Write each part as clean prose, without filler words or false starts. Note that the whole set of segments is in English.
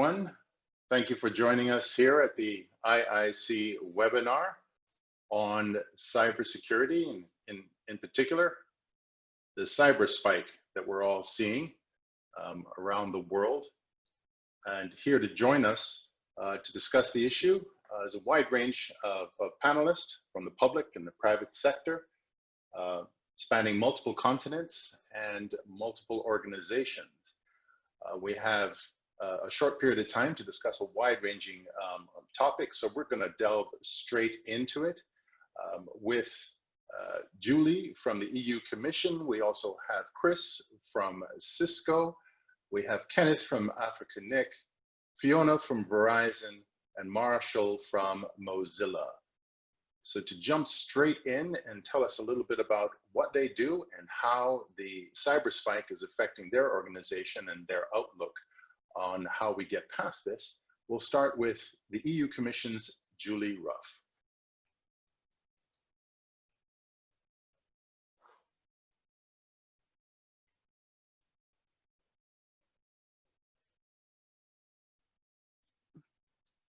Everyone, thank you for joining us here at the IIC webinar on cybersecurity, and in particular, the cyber spike that we're all seeing around the world. And here to join us to discuss the issue is a wide range of panelists from the public and the private sector, spanning multiple continents and multiple organizations. We have a short period of time to discuss a wide-ranging topic, so we're going to delve straight into it with Julie from the EU Commission. We also have Chris from Cisco. We have Kenneth from Africa NIC, Fiona from Verizon, and Marshall from Mozilla. So to jump straight in and tell us a little bit about what they do and how the cyber spike is affecting their organization and their outlook on how we get past this, we'll start with the EU Commission's Julie Ruff.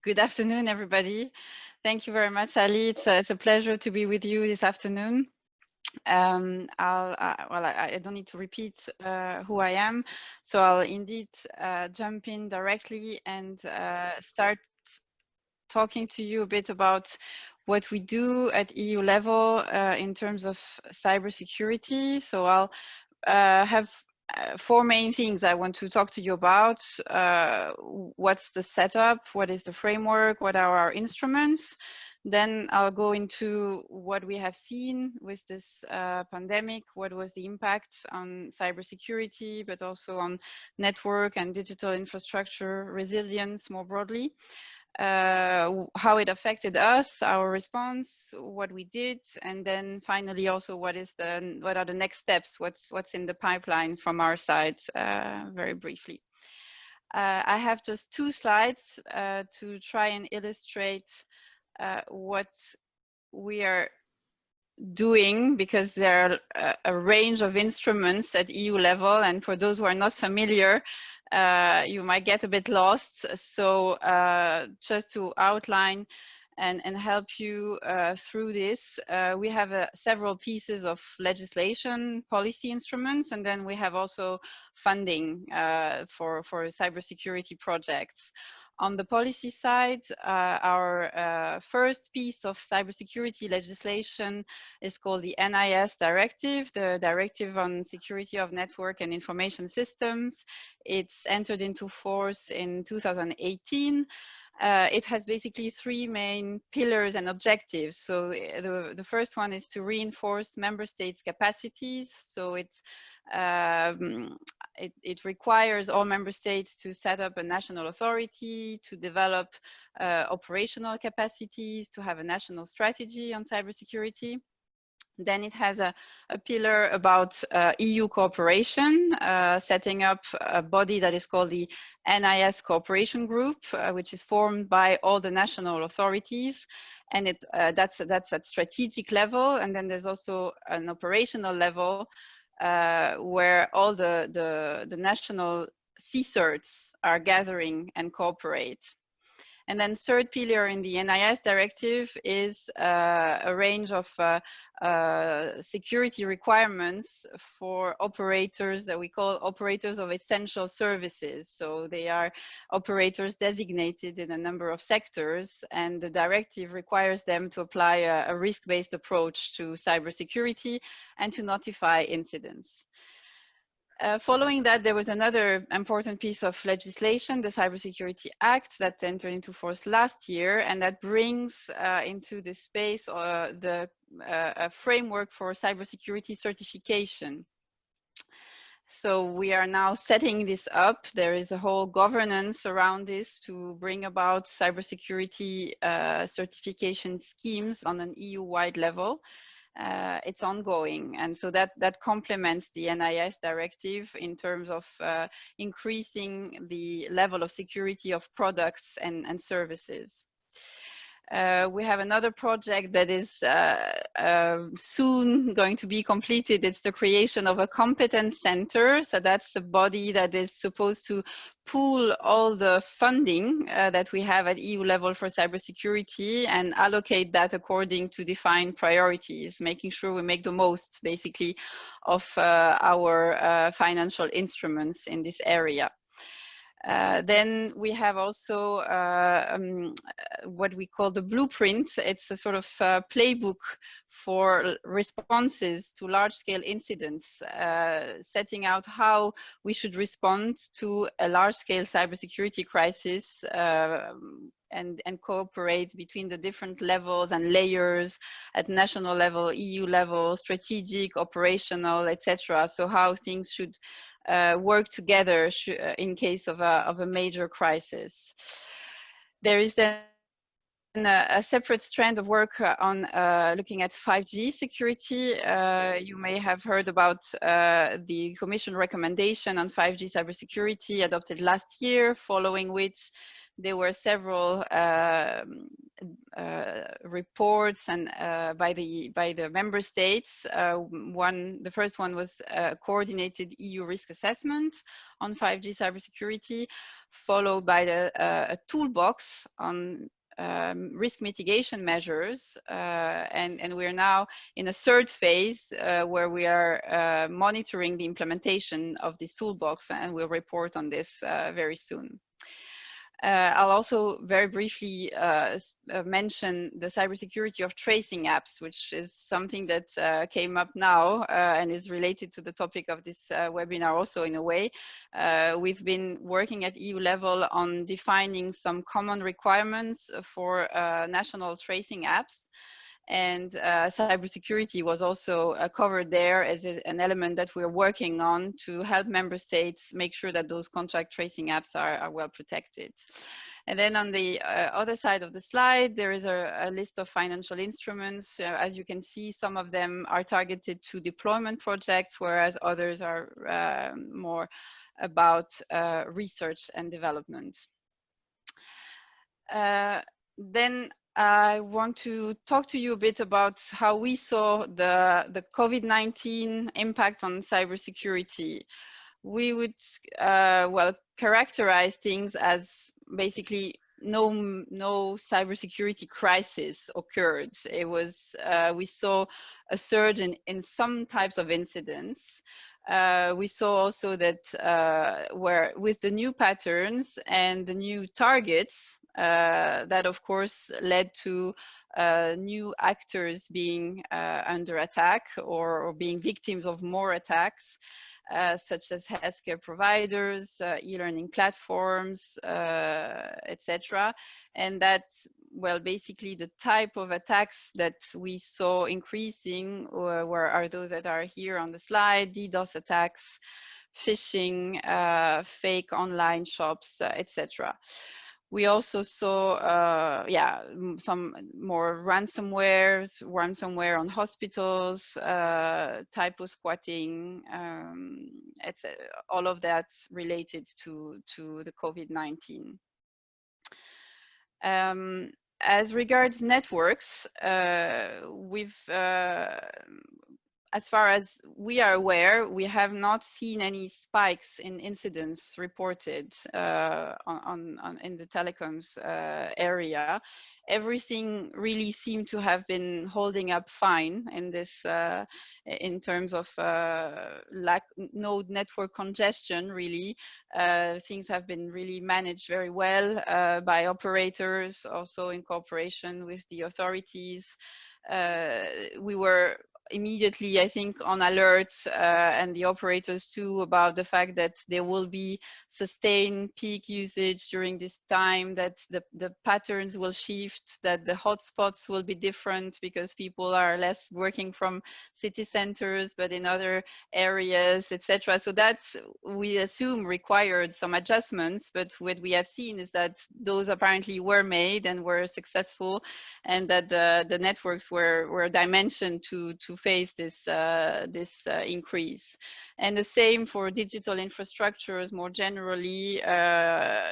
Good afternoon, everybody. Thank you very much, Ali. It's a pleasure to be with you this afternoon. I don't need to repeat who I am, so I'll indeed jump in directly and start talking to you a bit about what we do at EU level in terms of cybersecurity. So I'll have four main things I want to talk to you about. What's the setup? What is the framework? What are our instruments? Then I'll go into what we have seen with this pandemic. What was the impact on cybersecurity, but also on network and digital infrastructure resilience more broadly. How it affected us, our response, what we did, and then finally also what are the next steps, what's in the pipeline from our side, very briefly. I have just two slides to try and illustrate what we are doing, because there are a range of instruments at EU level, and for those who are not familiar, you might get a bit lost. So just to outline and help you through this, we have several pieces of legislation, policy instruments, and then we have also funding for cybersecurity projects. On the policy side, our first piece of cybersecurity legislation is called the NIS Directive, the Directive on Security of Network and Information Systems. It's entered into force in 2018. It has basically three main pillars and objectives. So the first one is to reinforce member states' capacities. So it requires all member states to set up a national authority, to develop operational capacities, to have a national strategy on cybersecurity. Then it has a pillar about EU cooperation, setting up a body that is called the NIS Cooperation Group, which is formed by all the national authorities. And that's at strategic level. And then there's also an operational level where all the national CSIRTs are gathering and cooperate. And then third pillar in the NIS directive is a range of security requirements for operators that we call operators of essential services. So they are operators designated in a number of sectors, and the directive requires them to apply a risk-based approach to cybersecurity and to notify incidents. Following that, there was another important piece of legislation, the Cybersecurity Act, that entered into force last year, and that brings into this space a framework for cybersecurity certification. So we are now setting this up. There is a whole governance around this to bring about cybersecurity certification schemes on an EU-wide level. It's ongoing, and so that complements the NIS directive in terms of increasing the level of security of products and services. We have another project that is soon going to be completed. It's the creation of a competence center. So that's the body that is supposed to pool all the funding that we have at EU level for cybersecurity and allocate that according to defined priorities, making sure we make the most, basically, of our financial instruments in this area. Then we have also what we call the blueprint. It's a sort of playbook for responses to large-scale incidents, setting out how we should respond to a large-scale cybersecurity crisis and cooperate between the different levels and layers at national level, EU level, strategic, operational, etc. So how things should work together in case of a major crisis. There is then a separate strand of work on looking at 5G security. You may have heard about the Commission recommendation on 5G cybersecurity adopted last year, following which there were several reports and by the member states. The first one was a coordinated EU risk assessment on 5G cybersecurity, followed by a toolbox on risk mitigation measures, and we're now in a third phase where we are monitoring the implementation of this toolbox, and we'll report on this very soon. I'll also very briefly mention the cybersecurity of tracing apps, which is something that came up now and is related to the topic of this webinar also in a way. We've been working at EU level on defining some common requirements for national tracing apps. And cybersecurity was also covered there as an element that we're working on to help member states make sure that those contact tracing apps are well protected. And then on the other side of the slide, there is a list of financial instruments. As you can see, some of them are targeted to deployment projects, whereas others are more about research and development. Then I want to talk to you a bit about how we saw the COVID-19 impact on cybersecurity. We would, well, characterize things as basically no cybersecurity crisis occurred. It was, we saw a surge in some types of incidents. We saw also that where with the new patterns and the new targets, that of course led to new actors being under attack or being victims of more attacks, such as healthcare providers, e-learning platforms, etc. And that, well, basically the type of attacks that we saw increasing are those that are here on the slide: DDoS attacks, phishing, fake online shops, etc. We also saw, some more ransomware on hospitals, typo squatting, etc. All of that related to the COVID-19. As regards networks, as far as we are aware, we have not seen any spikes in incidents reported in the telecoms area. Everything really seemed to have been holding up fine in this, in terms of no network congestion. Really, things have been really managed very well by operators, also in cooperation with the authorities. We were immediately, I think, on alert, and the operators too, about the fact that there will be sustained peak usage during this time, that the patterns will shift, that the hotspots will be different because people are less working from city centers but in other areas, etc. So that, we assume, required some adjustments, but what we have seen is that those apparently were made and were successful, and that the networks were dimensioned to face this increase. And the same for digital infrastructures more generally,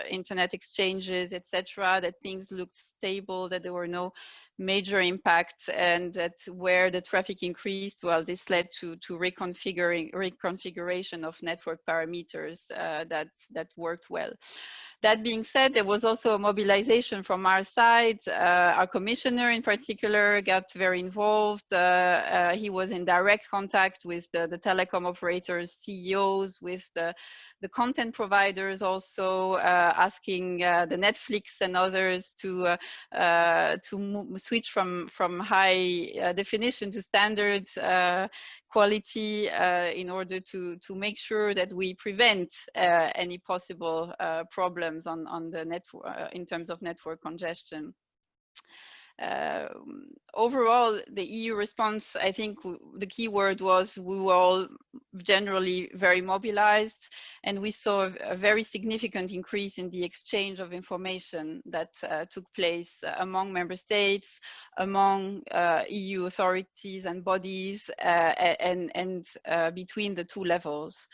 internet exchanges, etc., that things looked stable, that there were no major impacts, and that where the traffic increased, well, this led to reconfiguration of network parameters that worked well. That being said, there was also a mobilization from our side. Our commissioner in particular got very involved. He was in direct contact with the telecom operators, CEOs, with the content providers, also asking the Netflix and others to switch from high definition to standard quality in order to make sure that we prevent any possible problems on the network in terms of network congestion. Overall, the EU response, I think the key word was we were all generally very mobilized, and we saw a very significant increase in the exchange of information that took place among member states, among EU authorities and bodies, and between the two levels.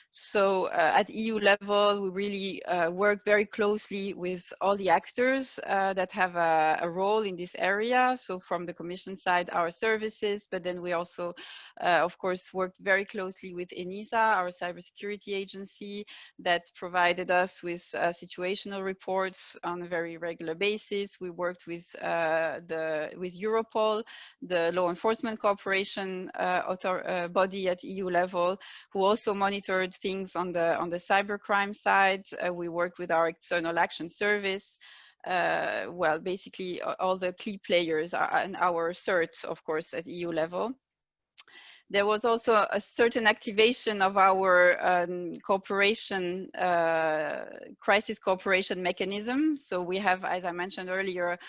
So at EU level, we really work very closely with all the actors that have a role in this area. So from the Commission side, our services, but then we also, of course, worked very closely with ENISA, our cybersecurity agency, that provided us with situational reports on a very regular basis. We worked with Europol, the law enforcement cooperation body at EU level, who also monitored things on the cybercrime side. We worked with our external action service. Well, basically all the key players and our CERT, of course, at EU level. There was also a certain activation of our cooperation, crisis cooperation mechanism. So we have, as I mentioned earlier,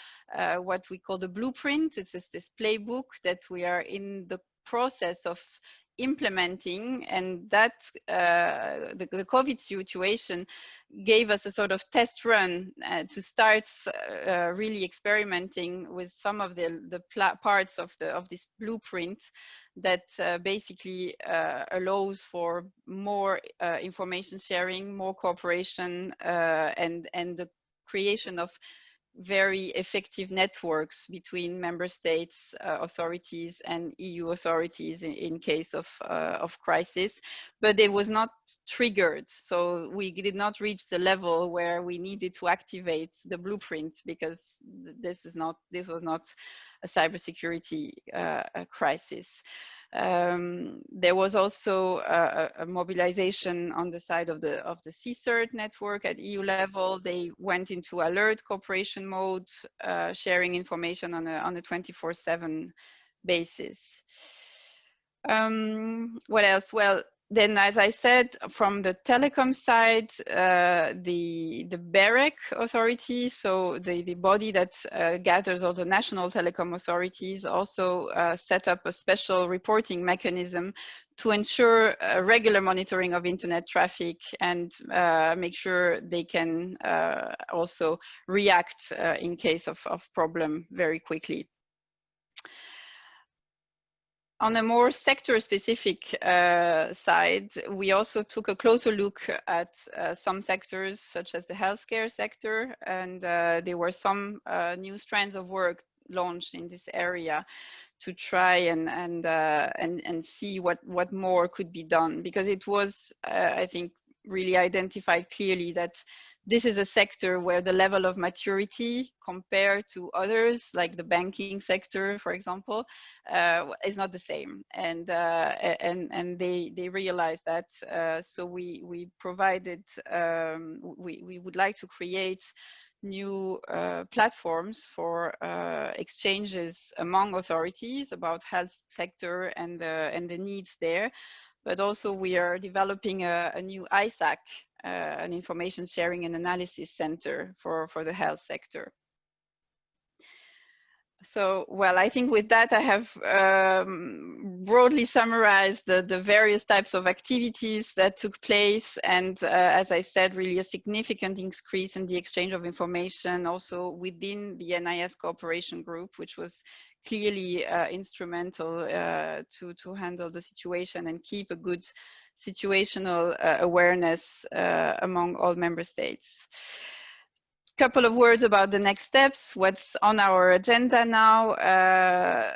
what we call the blueprint. It's this playbook that we are in the process of implementing, and that the COVID situation gave us a sort of test run to start really experimenting with some of the parts of this blueprint that basically allows for more information sharing, more cooperation, and the creation of very effective networks between member states authorities and EU authorities in case of crisis, but it was not triggered. So we did not reach the level where we needed to activate the blueprint, because this was not a cybersecurity crisis. There was also a mobilization on the side of the CSIRT network at EU level. They went into alert cooperation mode, sharing information on a 24/7 basis. What else? Well, then, as I said, from the telecom side, the BEREC authority, so the body that gathers all the national telecom authorities, also set up a special reporting mechanism to ensure regular monitoring of internet traffic and make sure they can also react in case of problem very quickly. On a more sector-specific side, we also took a closer look at some sectors, such as the healthcare sector, and there were some new strands of work launched in this area to try and see what more could be done, because it was, I think, really identified clearly that this is a sector where the level of maturity compared to others, like the banking sector, for example, is not the same. And they realized that. So we provided, we would like to create new platforms for exchanges among authorities about health sector and the needs there. But also we are developing a new ISAC, an information sharing and analysis center for the health sector. So, well, I think with that I have broadly summarized the various types of activities that took place, and as I said, really a significant increase in the exchange of information also within the NIS cooperation group, which was clearly instrumental to handle the situation and keep a good situational awareness among all member states. Couple of words about the next steps. What's on our agenda now?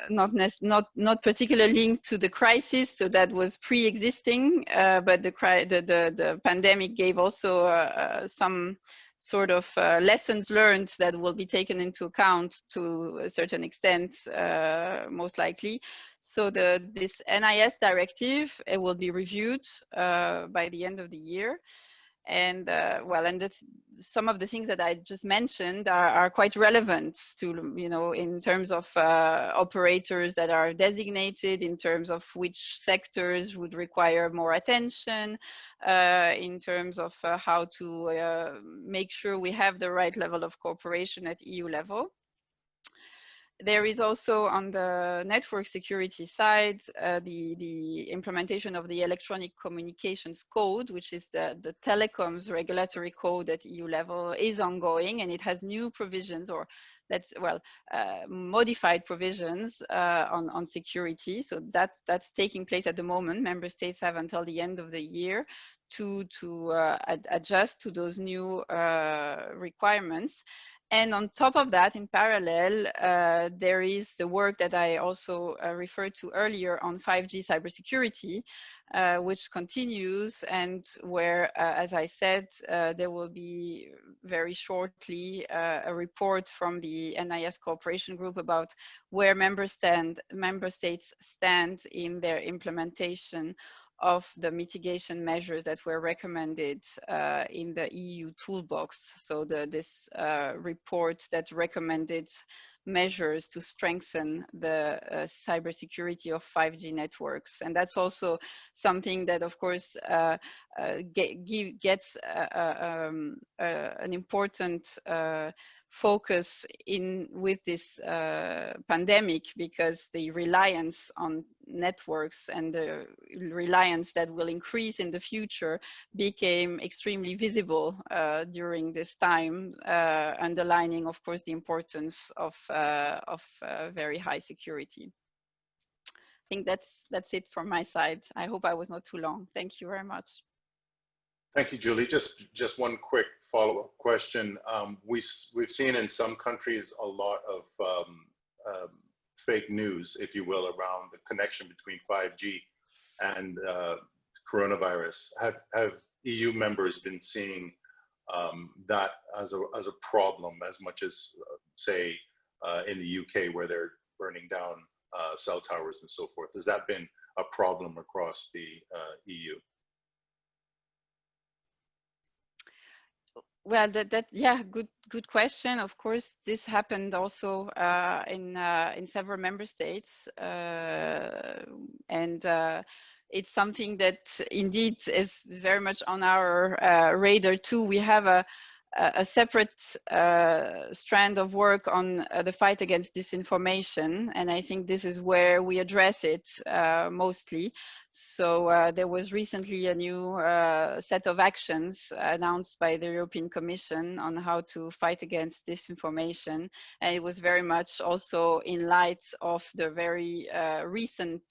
Not particularly linked to the crisis, so that was pre-existing. But the pandemic gave also some sort of lessons learned that will be taken into account to a certain extent, most likely. So this NIS directive, it will be reviewed by the end of the year. And some of the things that I just mentioned are quite relevant to, you know, in terms of operators that are designated, in terms of which sectors would require more attention, in terms of how to make sure we have the right level of cooperation at EU level. There is also on the network security side, the implementation of the electronic communications code, which is the telecoms regulatory code at EU level, is ongoing, and it has new provisions, or modified provisions on security. So that's taking place at the moment. Member states have until the end of the year to adjust to those new requirements. And on top of that, in parallel, there is the work that I also referred to earlier on 5G cybersecurity, which continues, and where, as I said, there will be very shortly a report from the NIS Cooperation Group about where member states stand in their implementation of the mitigation measures that were recommended in the EU toolbox. So this report that recommended measures to strengthen the cybersecurity of 5G networks. And that's also something that, of course, gets an important focus with this pandemic, because the reliance on networks and the reliance that will increase in the future became extremely visible during this time, underlining, of course, the importance of very high security. I think that's it from my side. I hope I was not too long. Thank you very much. Thank you, Julie. Just one quick follow-up question. We've seen in some countries a lot of fake news, if you will, around the connection between 5G and coronavirus. Have EU members been seeing that as a problem as much as, say, in the UK, where they're burning down cell towers and so forth? Has that been a problem across the EU? Well, yeah, good question. Of course, this happened also in several member states, and it's something that indeed is very much on our radar too. We have a separate strand of work on the fight against disinformation, and I think this is where we address it mostly. So there was recently a new set of actions announced by the European Commission on how to fight against disinformation, and it was very much also in light of the very recent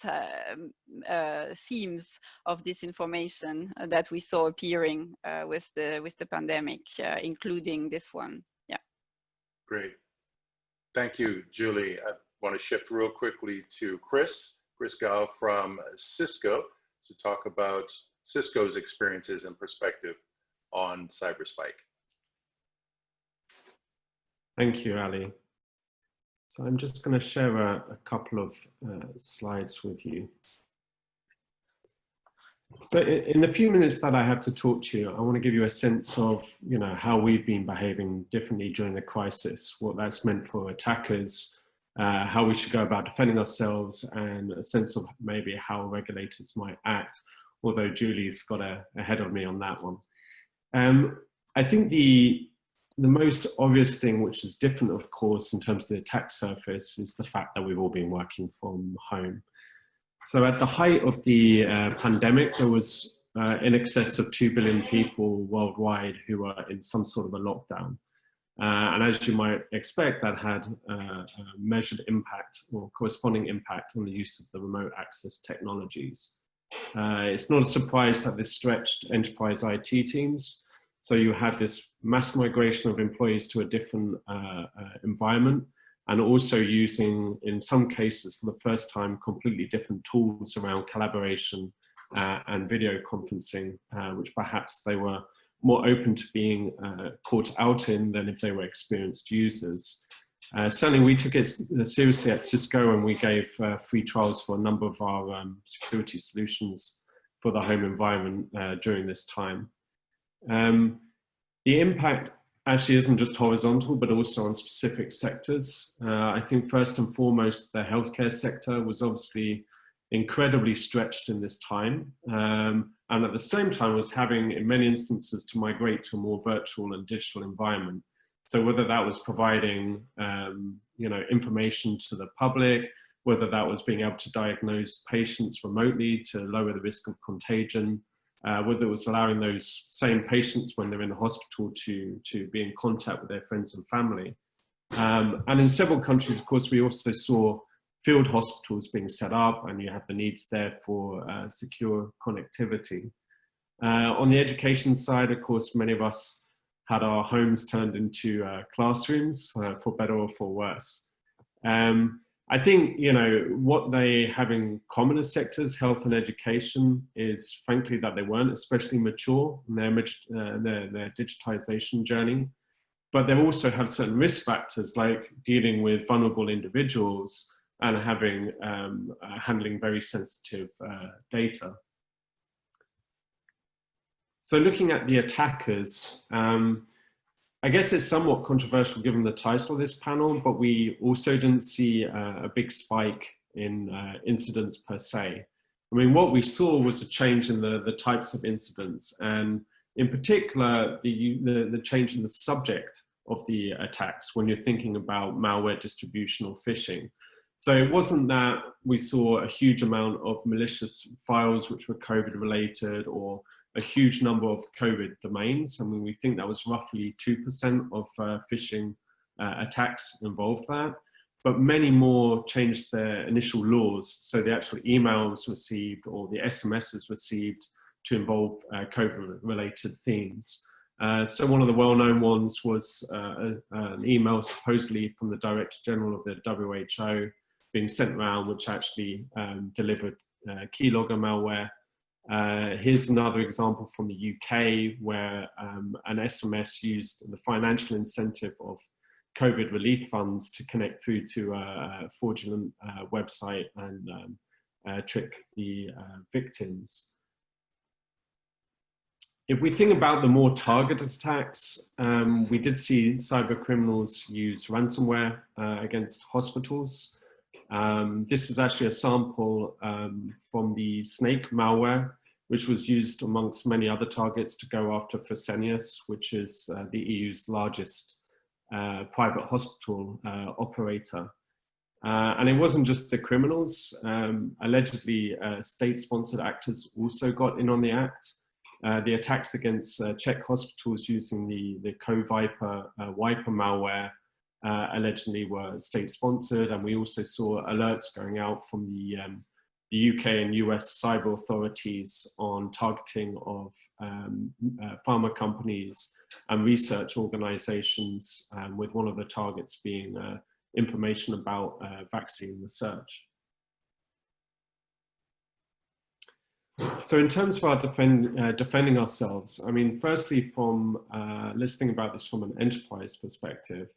themes of disinformation that we saw appearing with the pandemic, including this one. Yeah. Great. Thank you, Julie. I want to shift real quickly to Chris Gao from Cisco to talk about Cisco's experiences and perspective on CyberSpike. Thank you, Ali. So I'm just going to share a couple of slides with you. So in the few minutes that I have to talk to you, I want to give you a sense of, you know, how we've been behaving differently during the crisis, what that's meant for attackers, how we should go about defending ourselves, and a sense of maybe how regulators might act, although Julie's got ahead of me on that one. I think the most obvious thing, which is different, of course, in terms of the attack surface, is the fact that we've all been working from home. So at the height of the pandemic, there was in excess of 2 billion people worldwide who were in some sort of a lockdown. And as you might expect, that had a measured impact or corresponding impact on the use of the remote access technologies. It's not a surprise that this stretched enterprise IT teams. So you had this mass migration of employees to a different environment, and also using, in some cases, for the first time, completely different tools around collaboration and video conferencing, which perhaps they were more open to being caught out in than if they were experienced users. Certainly we took it seriously at Cisco, and we gave free trials for a number of our security solutions for the home environment during this time. The impact actually isn't just horizontal, but also on specific sectors. I think first and foremost, the healthcare sector was obviously incredibly stretched in this time. And at the same time was having, in many instances, to migrate to a more virtual and digital environment. So whether that was providing information to the public, whether that was being able to diagnose patients remotely to lower the risk of contagion, whether it was allowing those same patients when they're in the hospital to be in contact with their friends and family. And in several countries, of course, we also saw field hospitals being set up, and you have the needs there for secure connectivity. On the education side, of course, many of us had our homes turned into classrooms, for better or for worse. I think, what they have in common as sectors, health and education, is frankly that they weren't especially mature in their digitization journey. But they also have certain risk factors, like dealing with vulnerable individuals and handling very sensitive data. So looking at the attackers, I guess it's somewhat controversial given the title of this panel, but we also didn't see a big spike in incidents per se. I mean, what we saw was a change in the types of incidents, and in particular, the change in the subject of the attacks when you're thinking about malware distribution or phishing. So it wasn't that we saw a huge amount of malicious files which were COVID related, or a huge number of COVID domains. I mean, we think that was roughly 2% of phishing attacks involved that, but many more changed their initial laws. So the actual emails received or the SMSs received to involve COVID related themes. So one of the well-known ones was an email supposedly from the Director General of the WHO being sent around, which actually delivered keylogger malware. Here's another example from the UK where an SMS used the financial incentive of COVID relief funds to connect through to a fraudulent website and trick the victims. If we think about the more targeted attacks, we did see cyber criminals use ransomware against hospitals. This is actually a sample from the Snake malware, which was used amongst many other targets to go after Fresenius, which is the EU's largest private hospital operator. And it wasn't just the criminals. Allegedly, state-sponsored actors also got in on the act. The attacks against Czech hospitals using the Co-Viper wiper malware allegedly were state-sponsored, and we also saw alerts going out from the UK and US cyber authorities on targeting of pharma companies and research organizations, with one of the targets being information about vaccine research. So in terms of our defending ourselves, I mean, firstly, from let's think about this from an enterprise perspective.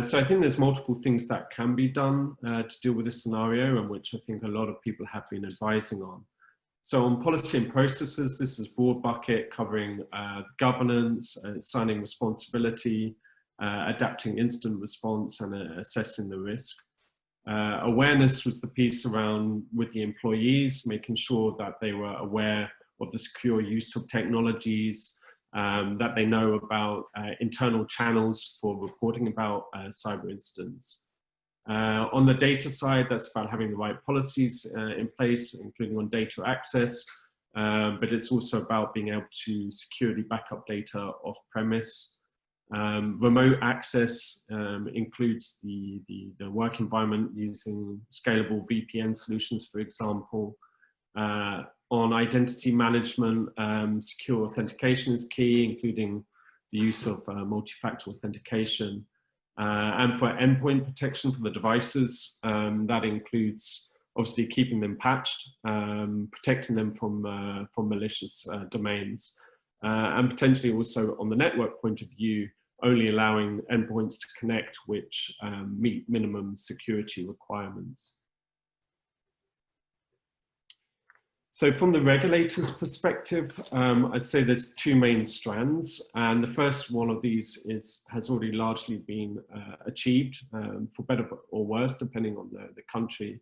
So I think there's multiple things that can be done to deal with this scenario, and which I think a lot of people have been advising on. So on policy and processes, this is broad bucket covering governance, assigning responsibility, adapting incident response, and assessing the risk. Awareness was the piece around with the employees, making sure that they were aware of the secure use of technologies, that they know about internal channels for reporting about cyber incidents. On the data side, that's about having the right policies in place, including on data access, but it's also about being able to securely back up data off-premise. Remote access includes the work environment using scalable VPN solutions, for example. on identity management, secure authentication is key, including the use of multi-factor authentication. And for endpoint protection for the devices, that includes obviously keeping them patched, protecting them from malicious domains, and potentially also on the network point of view, only allowing endpoints to connect which meet minimum security requirements. So from the regulator's perspective, I'd say there's two main strands, and the first one of these has already largely been achieved, for better or worse, depending on the country.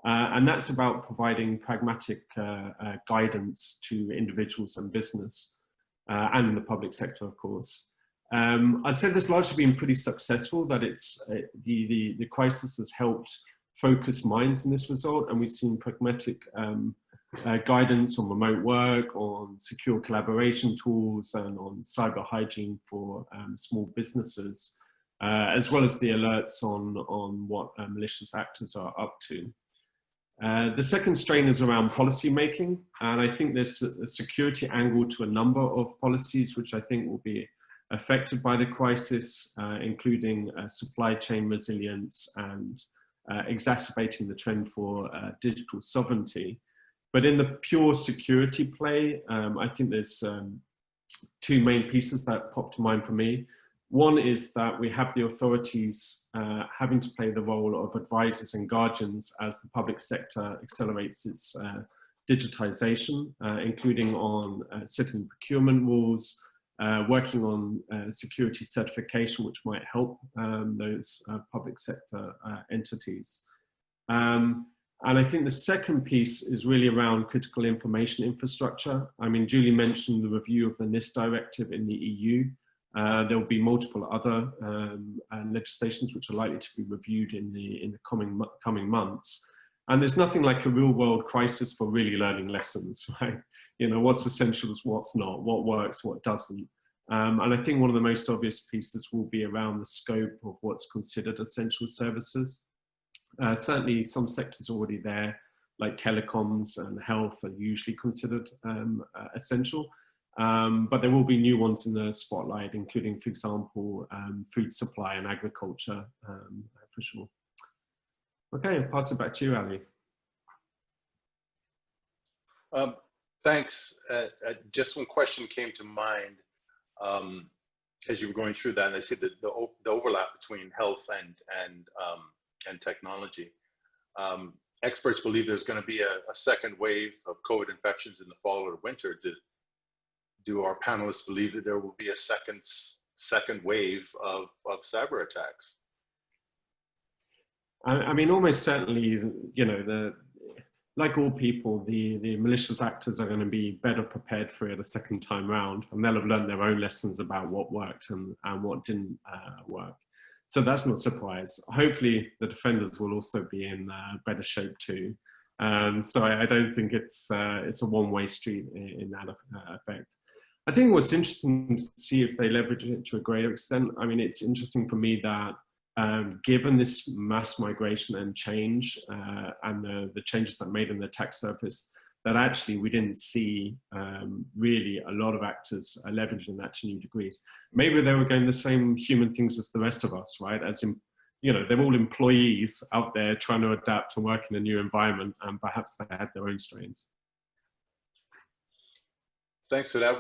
And that's about providing pragmatic guidance to individuals and business, and in the public sector, of course. I'd say this largely been pretty successful, that the crisis has helped focus minds in this result, and we've seen pragmatic guidance on remote work, on secure collaboration tools, and on cyber hygiene for small businesses, as well as the alerts on what malicious actors are up to. The second strain is around policy making, and I think there's a security angle to a number of policies which I think will be affected by the crisis, including supply chain resilience and exacerbating the trend for digital sovereignty. But in the pure security play, I think there's two main pieces that pop to mind for me. One is that we have the authorities having to play the role of advisors and guardians as the public sector accelerates its digitization, including on setting procurement rules, working on security certification, which might help those public sector entities. And I think the second piece is really around critical information infrastructure. I mean, Julie mentioned the review of the NIST directive in the EU. There will be multiple other legislations which are likely to be reviewed in the coming months. And there's nothing like a real world crisis for really learning lessons, right? You know, what's essential, what's not, what works, what doesn't. And I think one of the most obvious pieces will be around the scope of what's considered essential services. Certainly some sectors already there, like telecoms and health, are usually considered essential. But there will be new ones in the spotlight, including, for example, food supply and agriculture, for sure. Okay, I'll pass it back to you, Ali. Thanks. Just one question came to mind as you were going through that, and I see the overlap between health and technology. Experts believe there's going to be a second wave of COVID infections in the fall or winter. Do our panelists believe that there will be a second wave of cyber attacks? I mean, almost certainly, you know, like all people, the malicious actors are going to be better prepared for it a second time round, and they'll have learned their own lessons about what worked and what didn't work. So that's not a surprise. Hopefully the defenders will also be in better shape too. So I don't think it's a one-way street in that effect. I think what's interesting to see if they leverage it to a greater extent. I mean, it's interesting for me that given this mass migration and change and the changes that made in the attack surface, that actually we didn't see really a lot of actors leveraging that to new degrees. Maybe they were going the same human things as the rest of us, right? As in, you know, they're all employees out there trying to adapt and work in a new environment, and perhaps they had their own strains. Thanks for that.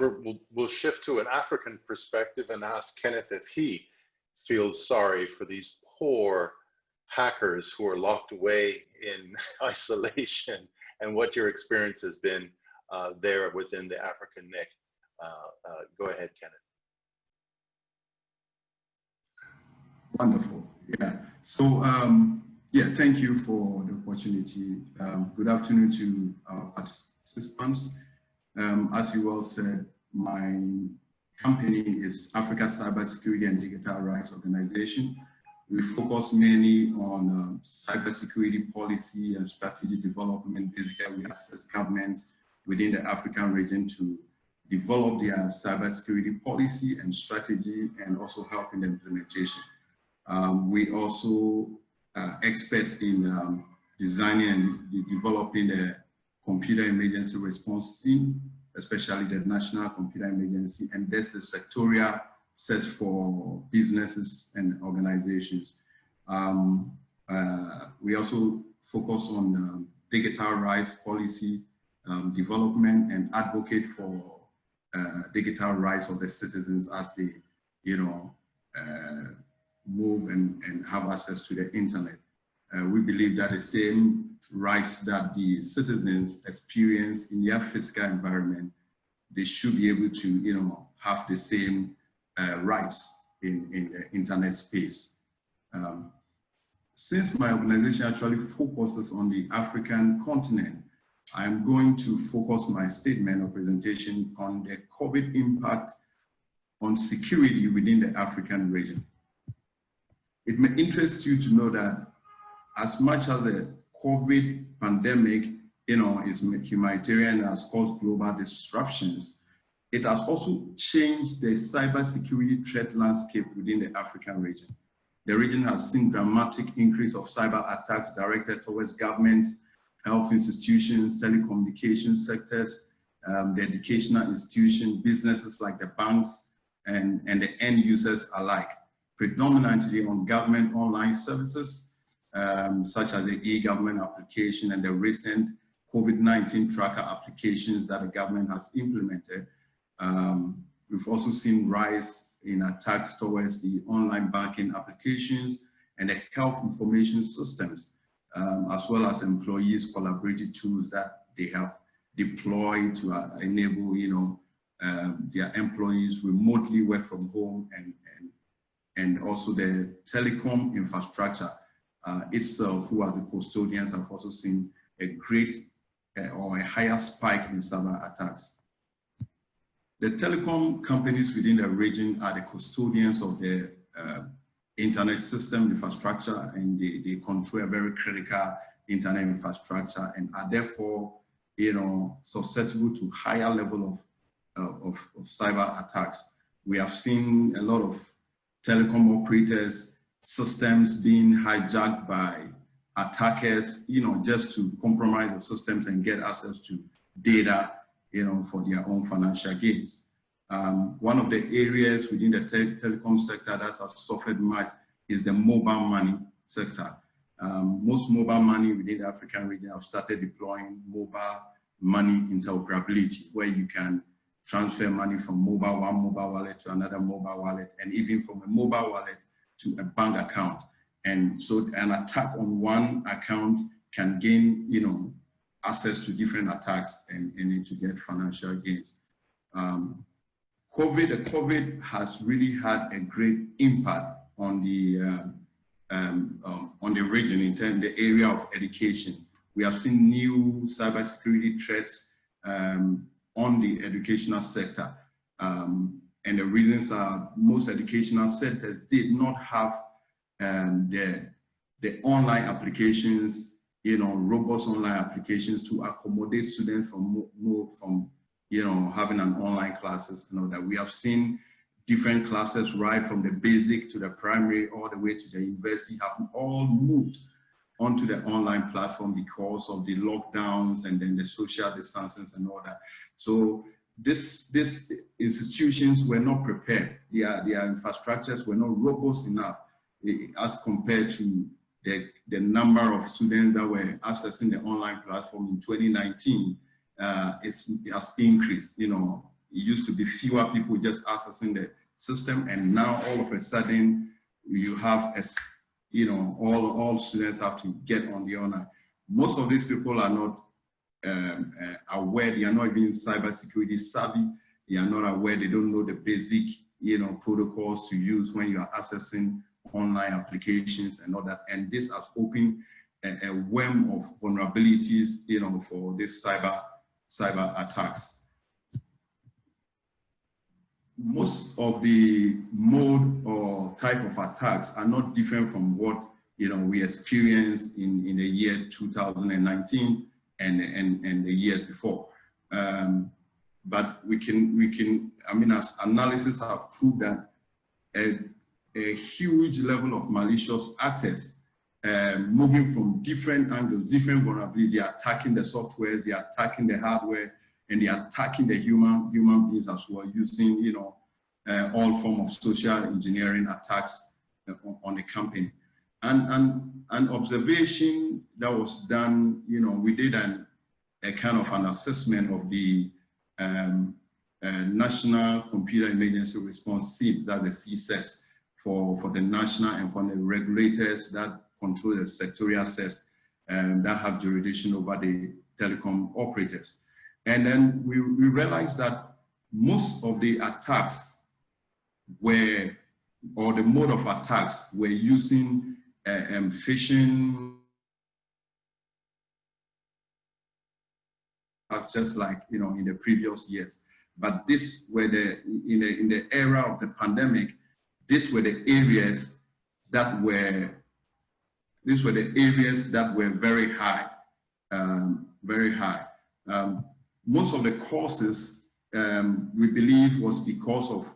We'll shift to an African perspective and ask Kenneth if he feels sorry for these poor hackers who are locked away in isolation, and what your experience has been there within the African NIC. Go ahead, Kenneth. Wonderful. Yeah. So, yeah, thank you for the opportunity. Good afternoon to our participants. As you all said, my company is Africa Cybersecurity and Digital Rights Organization. We focus mainly on cybersecurity policy and strategy development. Basically, we assist governments within the African region to develop their cybersecurity policy and strategy, and also help in the implementation. We also experts in designing and developing the computer emergency response team, especially the National Computer Emergency, and that's the sectorial set for businesses and organizations. We also focus on digital rights policy development and advocate for digital rights of the citizens as they, move and have access to the internet. We believe that the same rights that the citizens experience in their physical environment, they should be able to, have the same rights in the internet space. Since my organization actually focuses on the African continent, I'm going to focus my statement or presentation on the COVID impact on security within the African region. It may interest you to know that as much as the COVID pandemic, is humanitarian and has caused global disruptions, it has also changed the cybersecurity threat landscape within the African region. The region has seen dramatic increase of cyber attacks directed towards governments, health institutions, telecommunications sectors, the educational institutions, businesses like the banks, and the end users alike, predominantly on government online services, such as the e-government application and the recent COVID-19 tracker applications that the government has implemented. We've also seen rise in attacks towards the online banking applications and the health information systems, as well as employees' collaborative tools that they have deployed to enable, their employees remotely work from home, and also the telecom infrastructure itself, who are the custodians, have also seen a great or a higher spike in cyber attacks. The telecom companies within the region are the custodians of the internet system infrastructure, and they control a very critical internet infrastructure and are therefore, susceptible to higher level of cyber attacks. We have seen a lot of telecom operators' systems being hijacked by attackers, just to compromise the systems and get access to data, for their own financial gains. One of the areas within the telecom sector that has suffered much is the mobile money sector. Most mobile money within the African region have started deploying mobile money interoperability, where you can transfer money from one mobile wallet to another mobile wallet, and even from a mobile wallet to a bank account. And so an attack on one account can gain, access to different attacks and to get financial gains. COVID has really had a great impact on the region in terms of the area of education. We have seen new cybersecurity threats on the educational sector. And the reasons are most educational centers did not have the online applications, robust online applications to accommodate students from having an online classes and all that. We have seen different classes, right from the basic to the primary all the way to the university, have all moved onto the online platform because of the lockdowns and then the social distances and all that. So these institutions were not prepared. Their infrastructures were not robust enough as compared to the number of students that were accessing the online platform in 2019. It has increased. It used to be fewer people just accessing the system, and now all of a sudden you have all students have to get on the online. Most of these people are not aware. They are not even cybersecurity savvy. They are not aware. They don't know the basic protocols to use when you are accessing online applications and all that. And this has opened a worm of vulnerabilities for this cyber attacks. Most of the mode or type of attacks are not different from what we experienced in the year 2019 and the years before. But we can, as analysis have proved that a huge level of malicious actors moving from different angles, different vulnerabilities. They are attacking the software, they are attacking the hardware, and they are attacking the human beings as well, using, you know, all form of social engineering attacks on the company. And observation that was done, you know, we did a kind of an assessment of the National Computer Emergency Response SIP, that's the CSES, for the national and for the regulators that control the sectorial sets that have jurisdiction over the telecom operators. And then we realized that most of the attacks were, or the mode of attacks were using phishing, just like, you know, in the previous years. But this were in the era of the pandemic, these were the areas that were very high, very high. Most of the causes, we believe, was because of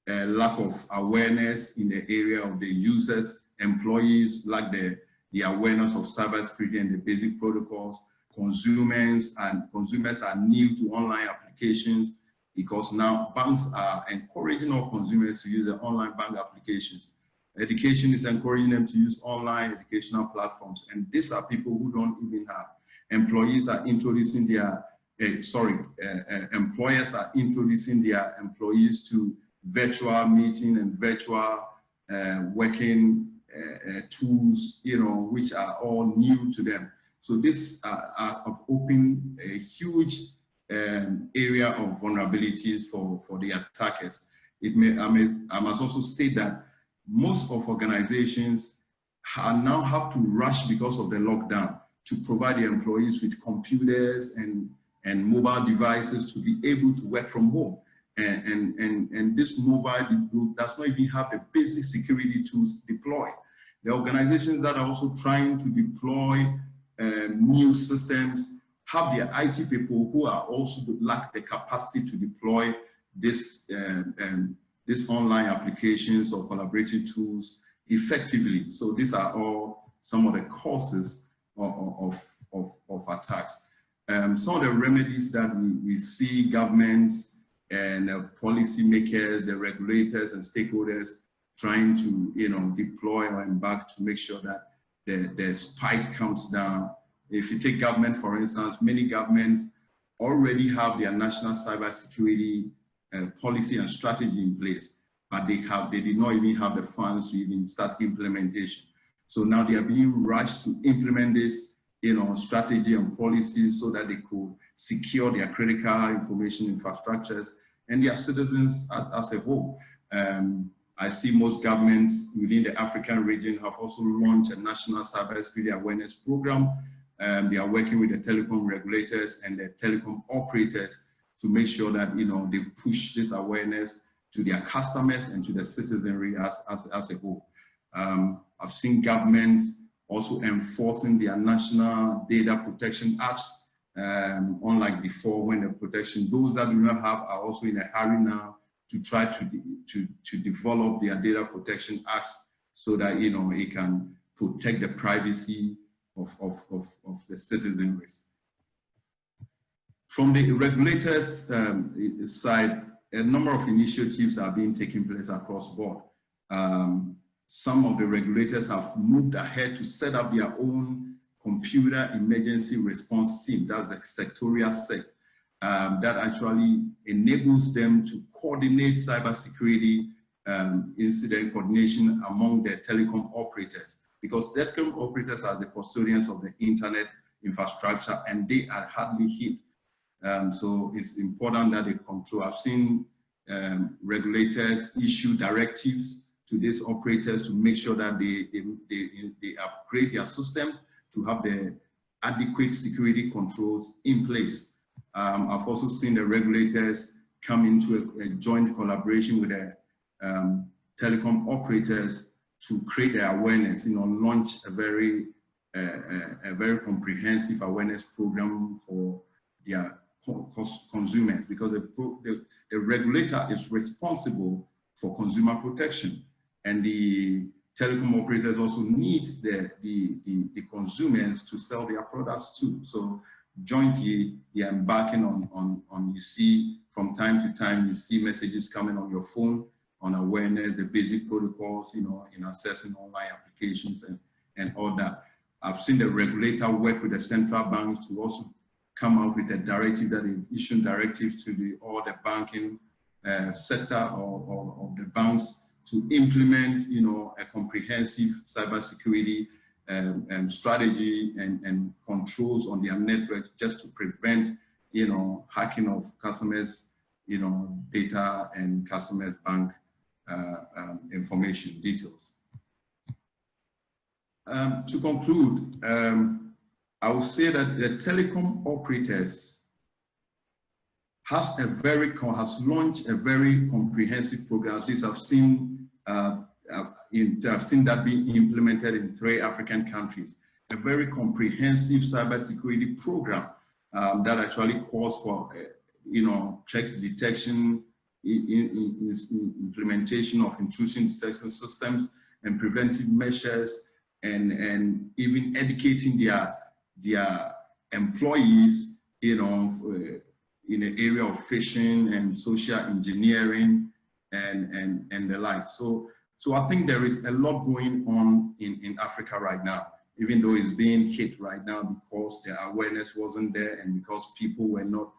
a lack of awareness in the area of the users. Employees lack the awareness of cybersecurity and the basic protocols. Consumers are new to online applications, because now banks are encouraging all consumers to use the online bank applications. Education is encouraging them to use online educational platforms, and these are people who don't even have. Employees are introducing their, employers are introducing their employees to virtual meeting and virtual working tools, you know, which are all new to them. So this have opened a huge area of vulnerabilities for the attackers. I must also state that most of organizations now have to rush, because of the lockdown, to provide the employees with computers and mobile devices to be able to work from home. And this mobile does not even have the basic security tools deployed. The organizations that are also trying to deploy new systems have their IT people who are also lack the capacity to deploy this online applications or collaborative tools effectively. So these are all some of the causes of attacks. Some of the remedies that we see governments and policymakers, the regulators and stakeholders trying to, you know, deploy or embark to make sure that the spike comes down. If you take government, for instance, many governments already have their national cybersecurity policy and strategy in place, but they did not even have the funds to even start implementation. So now they are being rushed to implement this, you know, strategy and policies so that they could secure their critical information infrastructures and their citizens as a whole. I see most governments within the African region have also launched a national cybersecurity awareness program. They are working with the telecom regulators and the telecom operators to make sure that, you know, they push this awareness to their customers and to the citizenry as a whole. I've seen governments also enforcing their national data protection apps, unlike before, when the protection, those that do not have are also in a hurry now to try to develop their data protection acts so that, you know, it can protect the privacy of the citizenry. From the regulators' side, a number of initiatives are being taken place across board. Some of the regulators have moved ahead to set up their own computer emergency response team, that's a sectorial set, that actually enables them to coordinate cybersecurity incident coordination among the telecom operators, because telecom operators are the custodians of the internet infrastructure and they are hardly hit. So it's important that they control. I've seen regulators issue directives to these operators to make sure that they upgrade their systems to have the adequate security controls in place. I've also seen the regulators come into a joint collaboration with the telecom operators to create the awareness, you know, launch a very comprehensive awareness program for their consumers, because the regulator is responsible for consumer protection, and the telecom operators also need the consumers to sell their products too. So jointly, they are embarking on, you see, from time to time, you see messages coming on your phone on awareness, the basic protocols, you know, in accessing online applications and all that. I've seen the regulator work with the central banks to also come out with a directive that they issue directives to all the banking sector of the banks to implement, you know, a comprehensive cybersecurity strategy and controls on their network just to prevent, you know, hacking of customers, you know, data and customers' bank information details. To conclude, I would say that the telecom operators has launched a very comprehensive program. At least I've seen that being implemented in 3 African countries. A very comprehensive cybersecurity program that actually calls for, you know, threat detection, implementation of intrusion detection systems and preventive measures, and even educating their employees, you know, in the area of phishing and social engineering and the like. So I think there is a lot going on in Africa right now, even though it's being hit right now because the awareness wasn't there and because people were not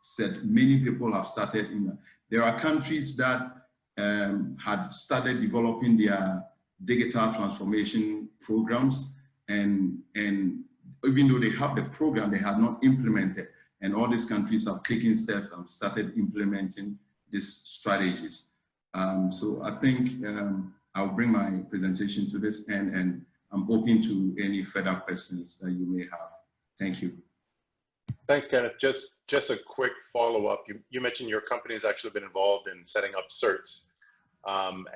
said. Many people have started there are countries that had started developing their digital transformation programs, and even though they have the program, they have not implemented. And all these countries have taken steps and started implementing these strategies. So I think I'll bring my presentation to this end, and I'm open to any further questions that you may have. Thank you. Thanks, Kenneth. Just a quick follow-up. You mentioned your company has actually been involved in setting up certs.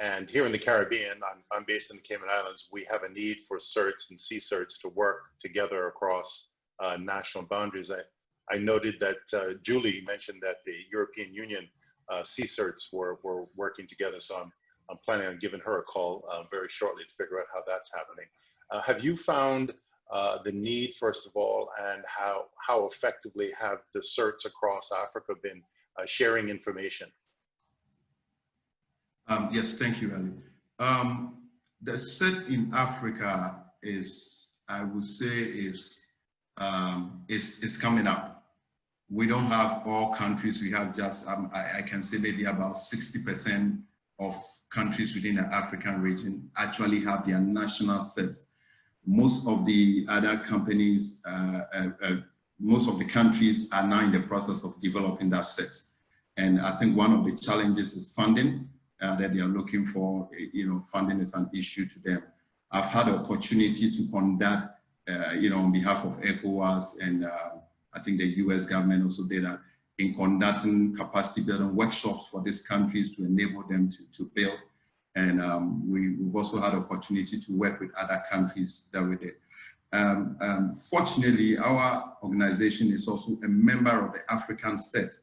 And here in the Caribbean, I'm based in the Cayman Islands, we have a need for certs and C-certs to work together across national boundaries. I noted that Julie mentioned that the European Union C-certs were working together, so I'm planning on giving her a call very shortly to figure out how that's happening. Have you found the need, first of all, and how effectively have the certs across Africa been sharing information? Yes, thank you, Ali. The cert in Africa is, I would say, is coming up. We don't have all countries. We have just, I can say maybe about 60% of countries within the African region actually have their national certs. Most of the other companies, most of the countries are now in the process of developing that set. And I think one of the challenges is funding that they are looking for. You know, funding is an issue to them. I've had the opportunity to conduct, you know, on behalf of ECOWAS, and I think the US government also did that, in conducting capacity building workshops for these countries to enable them to build. And we've also had opportunity to work with other countries that we did. Fortunately, our organization is also a member of the African Set,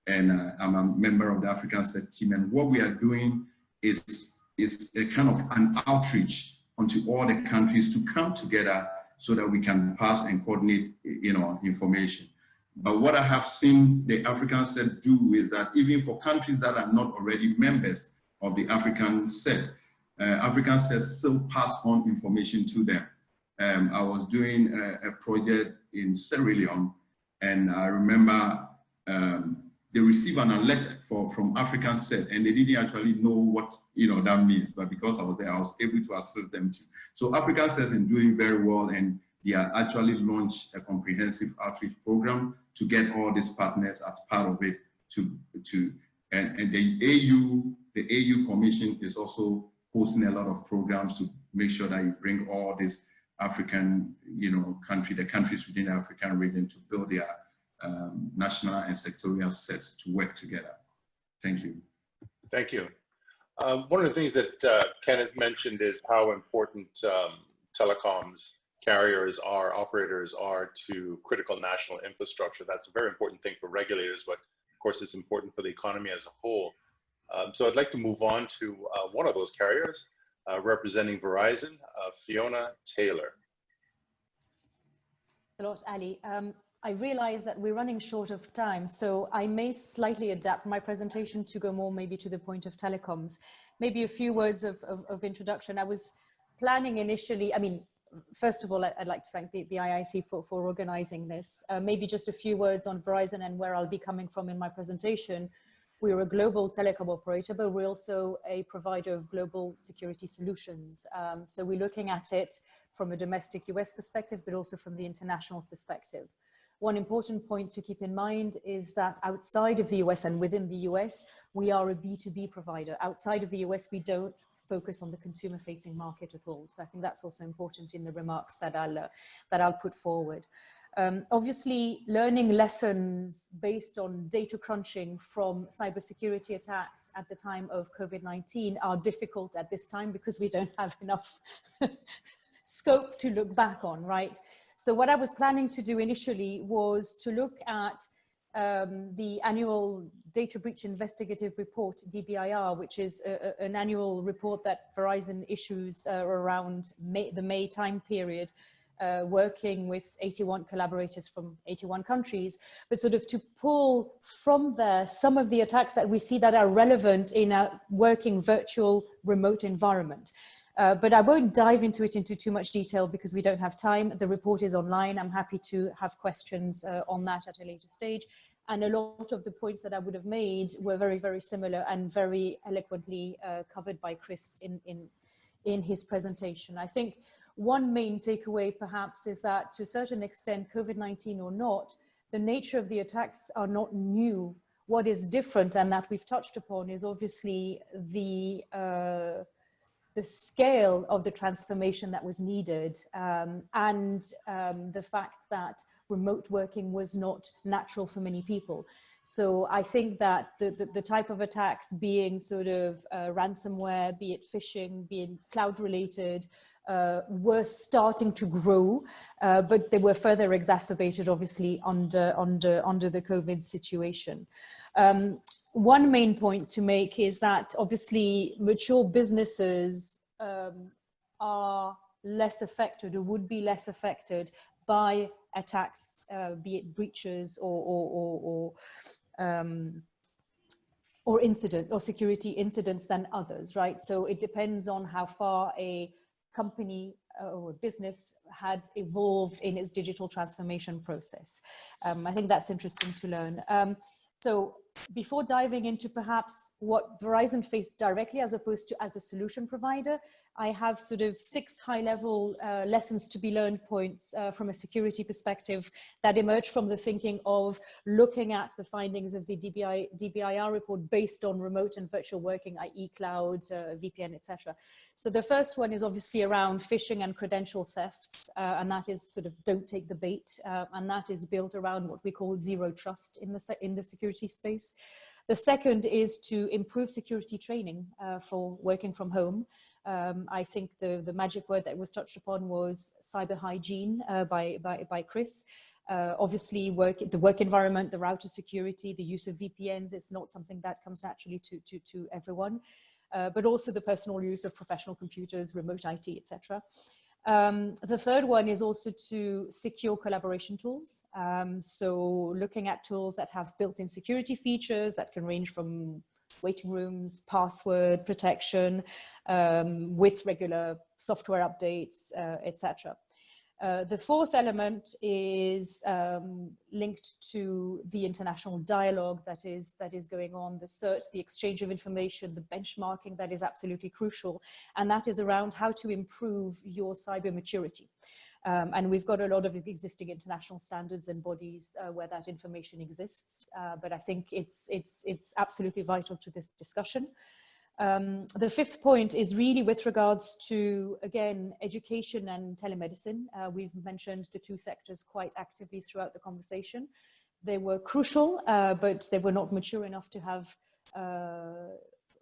and I'm a member of the African Set team. And what we are doing is a kind of an outreach onto all the countries to come together so that we can pass and coordinate, you know, information. But what I have seen the African Set do is that even for countries that are not already members of the African Set, African Set still pass on information to them. I was doing a project in Sierra Leone, and I remember they received an alert from African Set, and they didn't actually know what, you know, that means. But because I was there, I was able to assist them too. So African Set is doing very well, and they are actually launched a comprehensive outreach program to get all these partners as part of it. And the AU Commission is also hosting a lot of programs to make sure that you bring all these African, you know, the countries within the African region to build their national and sectorial sets to work together. Thank you. Thank you. One of the things that Kenneth mentioned is how important telecoms carriers are, operators are to critical national infrastructure. That's a very important thing for regulators, but of course it's important for the economy as a whole. So I'd like to move on to one of those carriers, representing Verizon, Fiona Taylor. Thanks a lot, Ali. I realize that we're running short of time, so I may slightly adapt my presentation to go more maybe to the point of telecoms. Maybe a few words of introduction. I was planning initially, I mean, first of all, I'd like to thank the IIC for organizing this. Maybe just a few words on Verizon and where I'll be coming from in my presentation. We're a global telecom operator, but we're also a provider of global security solutions. So we're looking at it from a domestic US perspective, but also from the international perspective. One important point to keep in mind is that outside of the US and within the US, we are a B2B provider. Outside of the US, we don't focus on the consumer-facing market at all. So I think that's also important in the remarks that I'll put forward. Obviously, learning lessons based on data crunching from cybersecurity attacks at the time of COVID-19 are difficult at this time because we don't have enough scope to look back on, right? So what I was planning to do initially was to look at the annual data breach investigative report, DBIR, which is an annual report that Verizon issues around the May time period, working with 81 collaborators from 81 countries, but sort of to pull from there some of the attacks that we see that are relevant in a working virtual remote environment. But I won't dive into it into too much detail because we don't have time. The report is online. I'm happy to have questions on that at a later stage. And a lot of the points that I would have made were very, very similar and very eloquently covered by Chris in his presentation. I think one main takeaway perhaps is that to a certain extent, COVID-19 or not, the nature of the attacks are not new. What is different, and that we've touched upon, is obviously the scale of the transformation that was needed, and the fact that remote working was not natural for many people. So I think that the type of attacks, being sort of ransomware, be it phishing, be it cloud related, were starting to grow, but they were further exacerbated obviously under the COVID situation. One main point to make is that obviously mature businesses are less affected, or would be less affected by attacks, be it breaches or incident or security incidents than others, right? So it depends on how far a company or a business had evolved in its digital transformation process. I think that's interesting to learn. So before diving into perhaps what Verizon faced directly as opposed to as a solution provider, I have sort of 6 high-level lessons to be learned points from a security perspective that emerge from the thinking of looking at the findings of the DBIR report based on remote and virtual working, i.e. cloud, VPN, etc. So the first one is obviously around phishing and credential thefts, and that is sort of don't take the bait, and that is built around what we call zero trust in the security space. The second is to improve security training for working from home. I think the magic word that was touched upon was cyber hygiene by Chris. Obviously, the work environment, the router security, the use of VPNs, it's not something that comes naturally to everyone, but also the personal use of professional computers, remote IT, etc. The third one is also to secure collaboration tools. So looking at tools that have built-in security features that can range from waiting rooms, password protection, with regular software updates, etc. The fourth element is linked to the international dialogue that is going on, the search, the exchange of information, the benchmarking that is absolutely crucial, and that is around how to improve your cyber maturity. And we've got a lot of existing international standards and bodies where that information exists, but I think it's absolutely vital to this discussion. The fifth point is really with regards to, again, education and telemedicine. We've mentioned the 2 sectors quite actively throughout the conversation. They were crucial, but they were not mature enough to have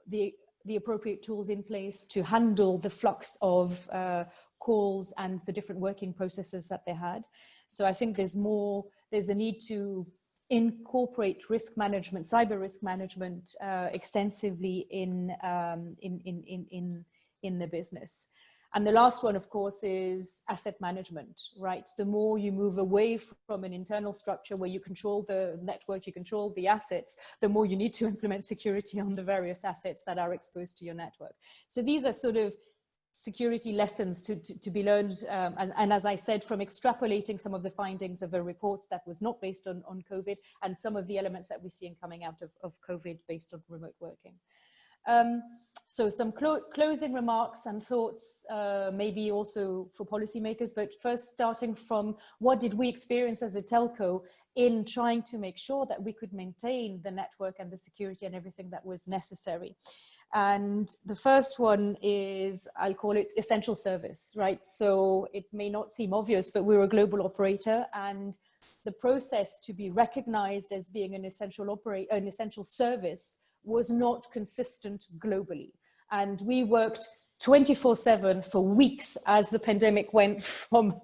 the appropriate tools in place to handle the flux of calls and the different working processes that they had. So I think there's a need to incorporate risk management, cyber risk management, extensively in in the business. And the last one, of course, is asset management, right? The more you move away from an internal structure where you control the network, you control the assets, the more you need to implement security on the various assets that are exposed to your network. So these are sort of security lessons to be learned. And as I said, from extrapolating some of the findings of a report that was not based on COVID, and some of the elements that we're seeing coming out of COVID based on remote working. So some closing remarks and thoughts, maybe also for policymakers, but first starting from what did we experience as a telco in trying to make sure that we could maintain the network and the security and everything that was necessary. And the first one is, I'll call it essential service, right? So it may not seem obvious, but we're a global operator, and the process to be recognized as being an essential service was not consistent globally. And we worked 24/7 for weeks as the pandemic went from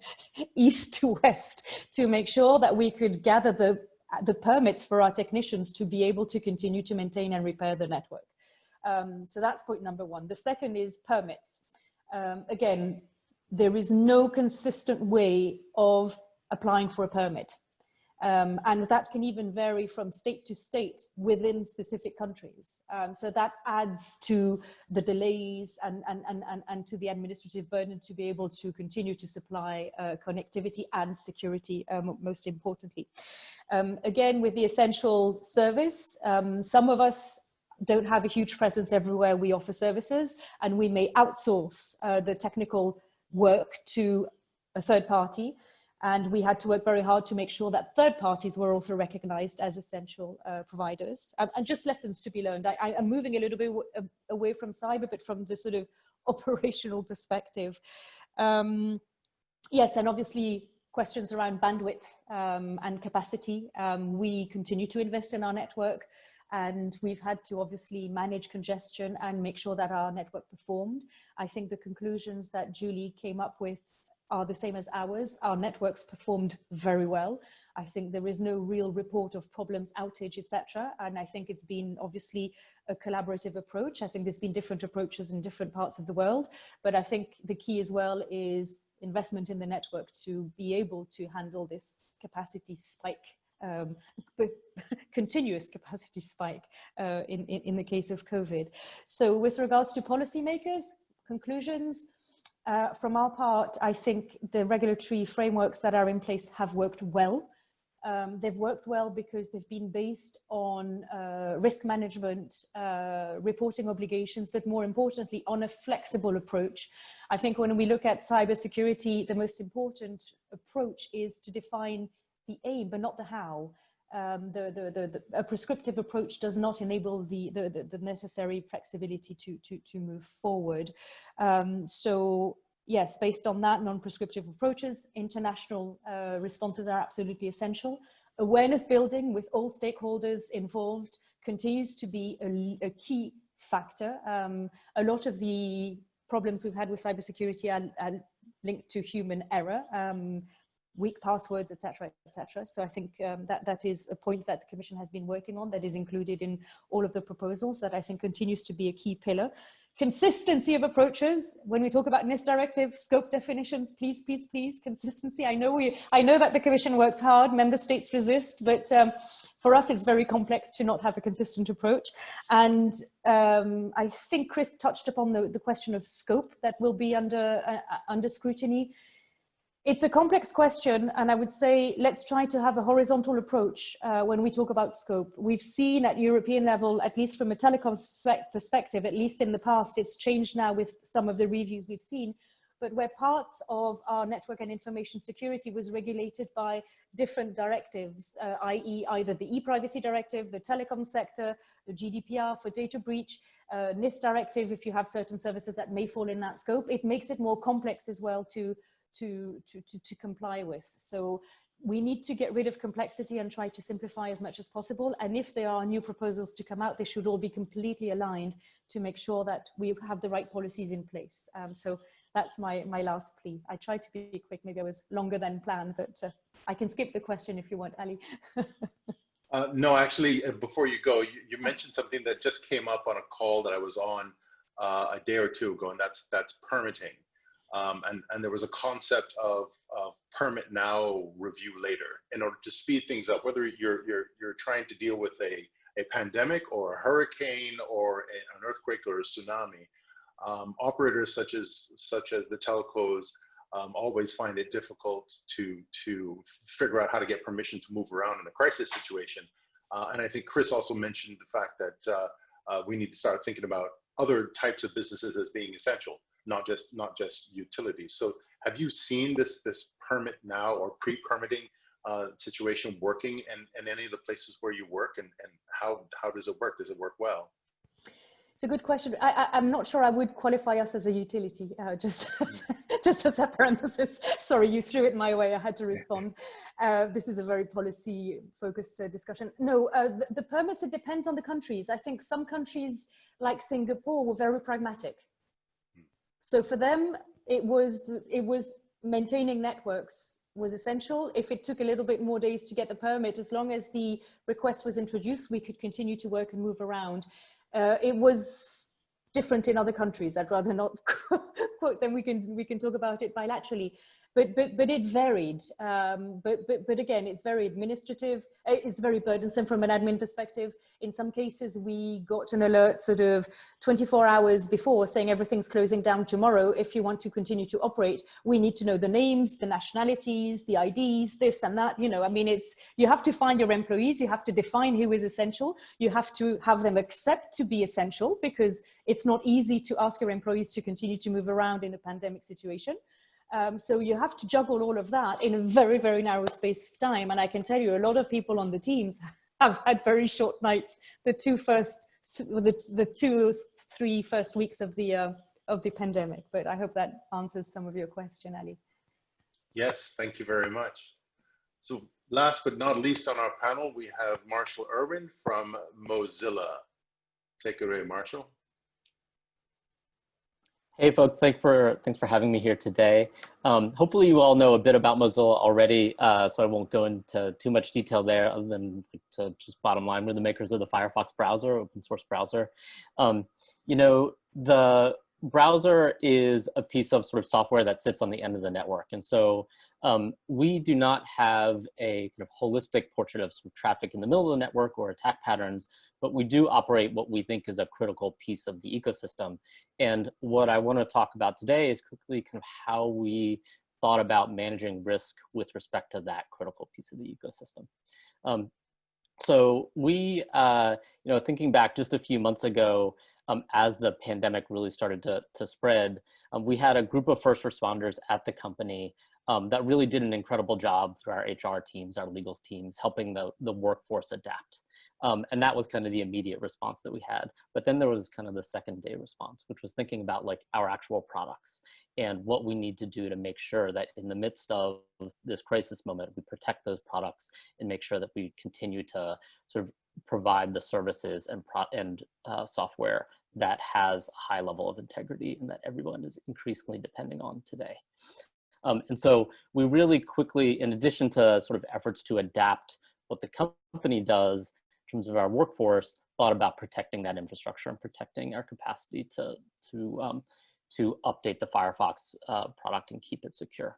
east to west to make sure that we could gather the permits for our technicians to be able to continue to maintain and repair the network. So that's point number one. The second is permits. Again, there is no consistent way of applying for a permit. And that can even vary from state to state within specific countries. So that adds to the delays and to the administrative burden to be able to continue to supply connectivity and security, most importantly. Again, with the essential service, some of us don't have a huge presence everywhere we offer services, and we may outsource the technical work to a third party. And we had to work very hard to make sure that third parties were also recognized as essential providers. And just lessons to be learned. I'm moving a little bit away from cyber, but from the sort of operational perspective. Yes, and obviously questions around bandwidth and capacity. We continue to invest in our network, and we've had to obviously manage congestion and make sure that our network performed. I think the conclusions that Julie came up with are the same as ours. Our networks performed very well. I think there is no real report of problems, outage, etc. And I think it's been obviously a collaborative approach. I think there's been different approaches in different parts of the world, but I think the key as well is investment in the network to be able to handle this capacity spike, continuous capacity spike in the case of COVID. So with regards to policymakers, conclusions, from our part, I think the regulatory frameworks that are in place have worked well. They've worked well because they've been based on risk management, reporting obligations, but more importantly, on a flexible approach. I think when we look at cybersecurity, the most important approach is to define the aim, but not the how. A prescriptive approach does not enable the necessary flexibility to move forward. So yes, based on that, non-prescriptive approaches, international responses are absolutely essential. Awareness building with all stakeholders involved continues to be a key factor. A lot of the problems we've had with cybersecurity are linked to human error. Weak passwords, etc., etc. So I think that is a point that the Commission has been working on, that is included in all of the proposals, that I think continues to be a key pillar. Consistency of approaches. When we talk about NIST directive, scope definitions, please, please, please, consistency. I know that the Commission works hard, member states resist, but for us it's very complex to not have a consistent approach. And I think Chris touched upon the question of scope that will be under scrutiny. It's a complex question, and I would say let's try to have a horizontal approach when we talk about scope. We've seen at European level, at least from a telecoms perspective, at least in the past, it's changed now with some of the reviews we've seen, but where parts of our network and information security was regulated by different directives, i.e. either the e-privacy directive, the telecom sector, the GDPR for data breach, NIST directive, if you have certain services that may fall in that scope, it makes it more complex as well to comply with. So we need to get rid of complexity and try to simplify as much as possible. And if there are new proposals to come out, they should all be completely aligned to make sure that we have the right policies in place. So that's my last plea. I tried to be quick, maybe I was longer than planned, but I can skip the question if you want, Ali. No, actually, before you go, you mentioned something that just came up on a call that I was on a day or two ago, and that's permitting. And there was a concept of permit now, review later, in order to speed things up. Whether you're trying to deal with a pandemic or a hurricane or an earthquake or a tsunami, operators such as the telcos always find it difficult to figure out how to get permission to move around in a crisis situation. And I think Chris also mentioned the fact that we need to start thinking about other types of businesses as being essential, not just utilities. So have you seen this permit now or pre-permitting situation working in any of the places where you work, and how does it work? Does it work well? It's a good question. I'm not sure I would qualify us as a utility, just as a parenthesis. Sorry, you threw it my way. I had to respond. This is a very policy-focused discussion. No, the permits, it depends on the countries. I think some countries, like Singapore, were very pragmatic. So for them, it was maintaining networks was essential. If it took a little bit more days to get the permit, as long as the request was introduced, we could continue to work and move around. It was different in other countries. I'd rather not quote them. We can talk about it bilaterally, but it varied. But again, it's very administrative. It's very burdensome from an admin perspective. In some cases, we got an alert sort of 24 hours before saying everything's closing down tomorrow. If you want to continue to operate, we need to know the names, the nationalities, the IDs, this and that. You know, I mean, you have to find your employees. You have to define who is essential. You have to have them accept to be essential, because it's not easy to ask your employees to continue to move around in a pandemic situation. So you have to juggle all of that in a very, very narrow space of time. And I can tell you, a lot of people on the teams have had very short nights, the 2-3 first weeks of the pandemic. But I hope that answers some of your question, Ali. Yes, thank you very much. So last but not least on our panel, we have Marshall Irwin from Mozilla. Take it away, Marshall. Hey folks, thanks for having me here today. Hopefully you all know a bit about Mozilla already, so I won't go into too much detail there, other than to just bottom line, we're the makers of the Firefox browser, open source browser. You know, the browser is a piece of sort of software that sits on the end of the network. And so we do not have a kind of holistic portrait of sort of traffic in the middle of the network or attack patterns, but we do operate what we think is a critical piece of the ecosystem. And what I want to talk about today is quickly kind of how we thought about managing risk with respect to that critical piece of the ecosystem. So we, you know, thinking back just a few months ago, as the pandemic really started to spread, we had a group of first responders at the company that really did an incredible job through our HR teams, our legal teams, helping the workforce adapt. And that was kind of the immediate response that we had. But then there was kind of the second day response, which was thinking about like our actual products and what we need to do to make sure that in the midst of this crisis moment, we protect those products and make sure that we continue to sort of provide the services and software that has a high level of integrity and that everyone is increasingly depending on today. And so we really quickly, in addition to sort of efforts to adapt what the company does in terms of our workforce, thought about protecting that infrastructure and protecting our capacity to update the Firefox product and keep it secure.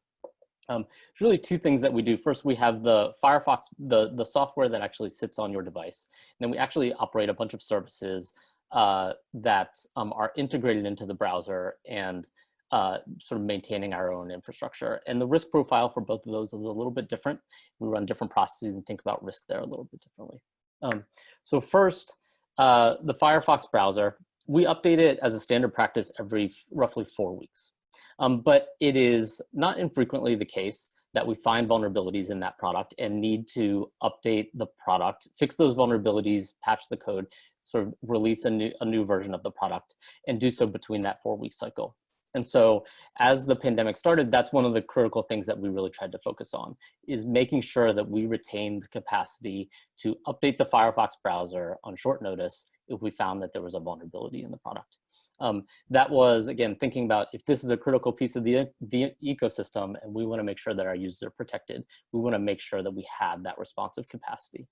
There's really two things that we do. First, we have the Firefox, the software that actually sits on your device. And then we actually operate a bunch of services that are integrated into the browser and sort of maintaining our own infrastructure. And the risk profile for both of those is a little bit different. We run different processes and think about risk there a little bit differently. So first, the Firefox browser, we update it as a standard practice every roughly 4 weeks. But it is not infrequently the case that we find vulnerabilities in that product and need to update the product, fix those vulnerabilities, patch the code, sort of release a new version of the product, and do so between that 4-week cycle. And so as the pandemic started, that's one of the critical things that we really tried to focus on, is making sure that we retain the capacity to update the Firefox browser on short notice if we found that there was a vulnerability in the product. That was, again, thinking about if this is a critical piece of the ecosystem and we want to make sure that our users are protected, we want to make sure that we have that responsive capacity.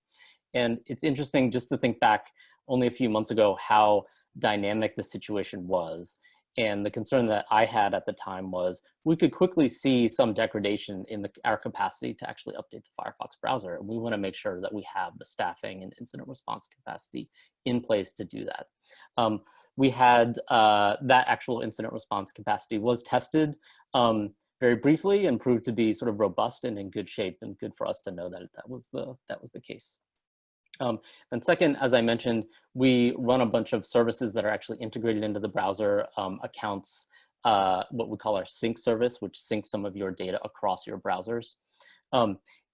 And it's interesting just to think back only a few months ago how dynamic the situation was. And the concern that I had at the time was we could quickly see some degradation in our capacity to actually update the Firefox browser. And we want to make sure that we have the staffing and incident response capacity in place to do that. We had that actual incident response capacity was tested very briefly and proved to be sort of robust and in good shape, and good for us to know that that was the case. And second, as I mentioned, we run a bunch of services that are actually integrated into the browser accounts, what we call our sync service, which syncs some of your data across your browsers.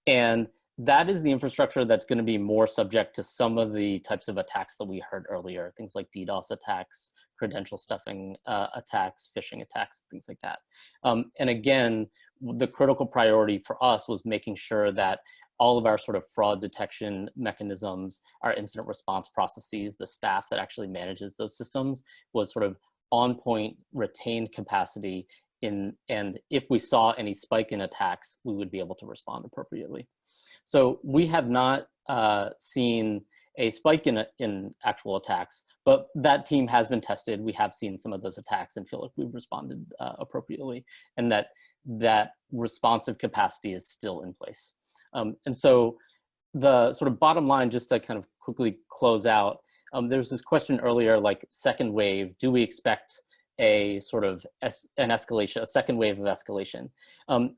And that is the infrastructure that's going to be more subject to some of the types of attacks that we heard earlier, things like DDoS attacks, credential stuffing attacks, phishing attacks, things like that. And again, the critical priority for us was making sure that all of our sort of fraud detection mechanisms, our incident response processes, the staff that actually manages those systems was sort of on point, retained capacity and if we saw any spike in attacks, we would be able to respond appropriately. So we have not seen a spike in actual attacks, but that team has been tested. We have seen some of those attacks and feel like we've responded appropriately, and that responsive capacity is still in place. And so the sort of bottom line, just to kind of quickly close out, there's this question earlier, like second wave, do we expect a sort of an escalation, a second wave of escalation?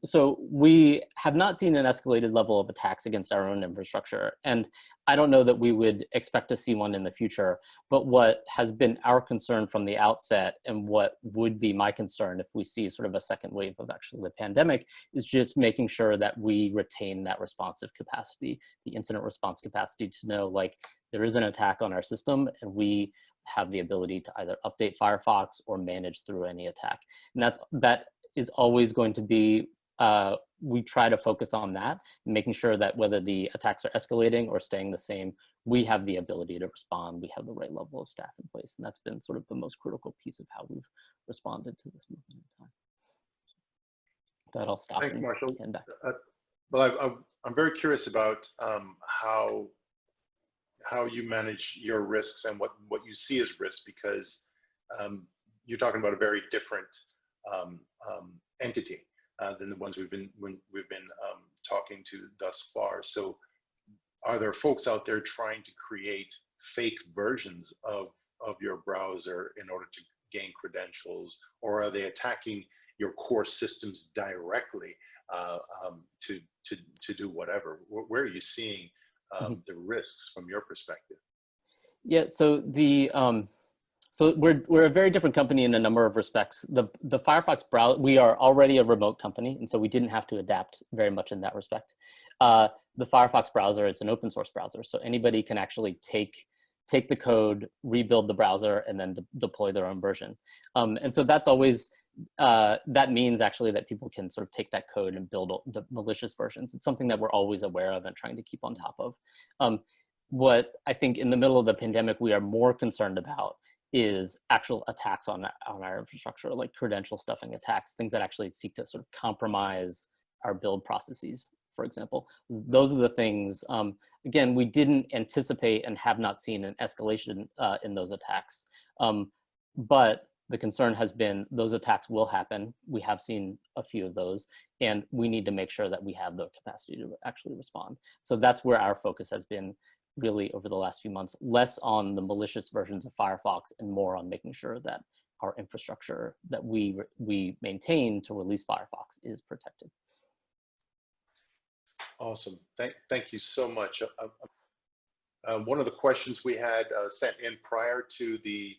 So we have not seen an escalated level of attacks against our own infrastructure. And I don't know that we would expect to see one in the future, but what has been our concern from the outset and what would be my concern if we see sort of a second wave of actually the pandemic is just making sure that we retain that responsive capacity, the incident response capacity to know like there is an attack on our system and we have the ability to either update Firefox or manage through any attack. And that is always going to be, we try to focus on that, making sure that whether the attacks are escalating or staying the same, we have the ability to respond, we have the right level of staff in place. And that's been sort of the most critical piece of how we've responded to this movement in time. That I'll stop. Thank you, Marshall. Hand back. Well, I'm very curious about how you manage your risks and what you see as risks, because you're talking about a very different entity than the ones we've been talking to thus far. So are there folks out there trying to create fake versions of your browser in order to gain credentials, or are they attacking your core systems directly to do whatever? Where are you seeing the risks from your perspective? Yeah, so so we're a very different company in a number of respects. The Firefox browser, we are already a remote company, and so we didn't have to adapt very much in that respect. The Firefox browser, it's an open source browser, so anybody can actually take the code, rebuild the browser, and then deploy their own version. And so that's always, that means actually that people can sort of take that code and build the malicious versions. It's something that we're always aware of and trying to keep on top of. What I think in the middle of the pandemic we are more concerned about is actual attacks on our infrastructure, like credential stuffing attacks, things that actually seek to sort of compromise our build processes, for example. Those are the things, again, we didn't anticipate and have not seen an escalation in those attacks. But the concern has been those attacks will happen. We have seen a few of those, and we need to make sure that we have the capacity to actually respond. So that's where our focus has been really over the last few months, less on the malicious versions of Firefox and more on making sure that our infrastructure that we maintain to release Firefox is protected. Awesome. Thank you so much. One of the questions we had sent in prior to the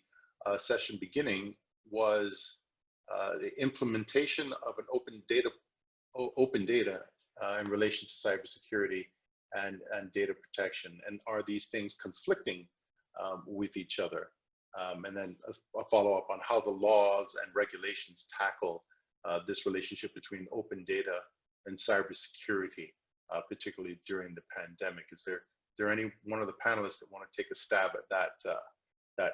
session beginning was the implementation of an open data in relation to cybersecurity and data protection, and are these things conflicting with each other? And then a follow-up on how the laws and regulations tackle this relationship between open data and cybersecurity, particularly during the pandemic. Is there any one of the panelists that want to take a stab at that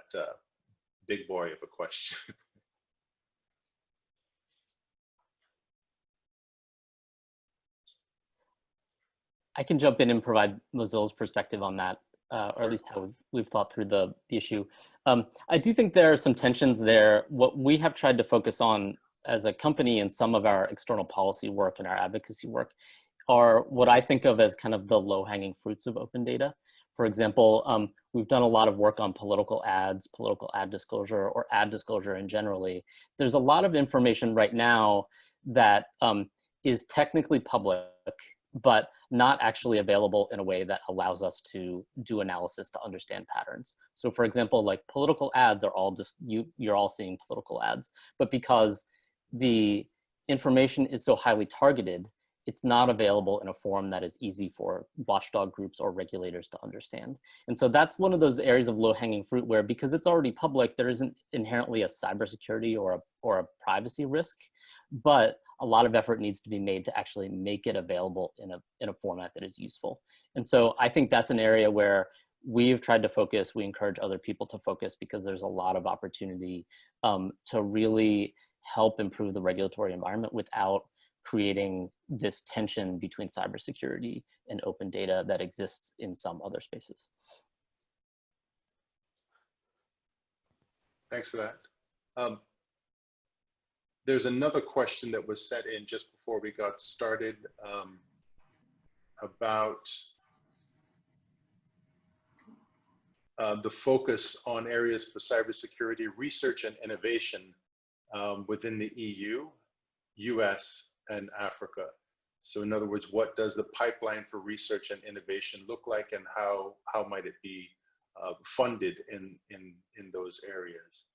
big boy of a question? I can jump in and provide Mozilla's perspective on that. or at least how we've thought through the issue. I do think there are some tensions there. What we have tried to focus on as a company in some of our external policy work and our advocacy work are what I think of as kind of the low-hanging fruits of open data. For example, we've done a lot of work on political ads, political ad disclosure, or ad disclosure in generally. There's a lot of information right now that is technically public, but not actually available in a way that allows us to do analysis to understand patterns. So for example, like political ads are all just, you're all seeing political ads, but because the information is so highly targeted, it's not available in a form that is easy for watchdog groups or regulators to understand. And so that's one of those areas of low-hanging fruit where, because it's already public, there isn't inherently a cybersecurity or a privacy risk, but a lot of effort needs to be made to actually make it available in a format that is useful. And so I think that's an area where we've tried to focus. We encourage other people to focus because there's a lot of opportunity to really help improve the regulatory environment without creating this tension between cybersecurity and open data that exists in some other spaces. Thanks for that. There's another question that was sent in just before we got started about the focus on areas for cybersecurity research and innovation within the EU, US, and Africa. So in other words, what does the pipeline for research and innovation look like, and how might it be funded in those areas?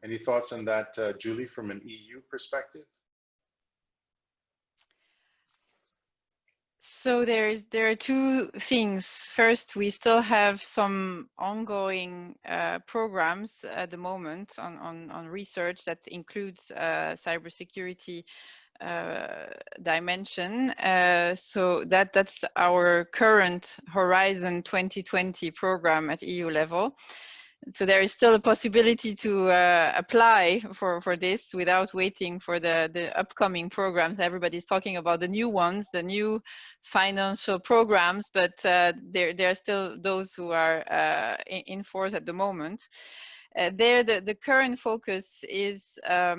Any thoughts on that, Julie, from an EU perspective? So there are two things. First, we still have some ongoing programs at the moment on research that includes cybersecurity dimension. So that's our current Horizon 2020 program at EU level. So there is still a possibility to apply for this without waiting for the upcoming programs. Everybody's talking about the new ones, the new financial programs, but there are still those who are in force at the moment. There, the current focus is a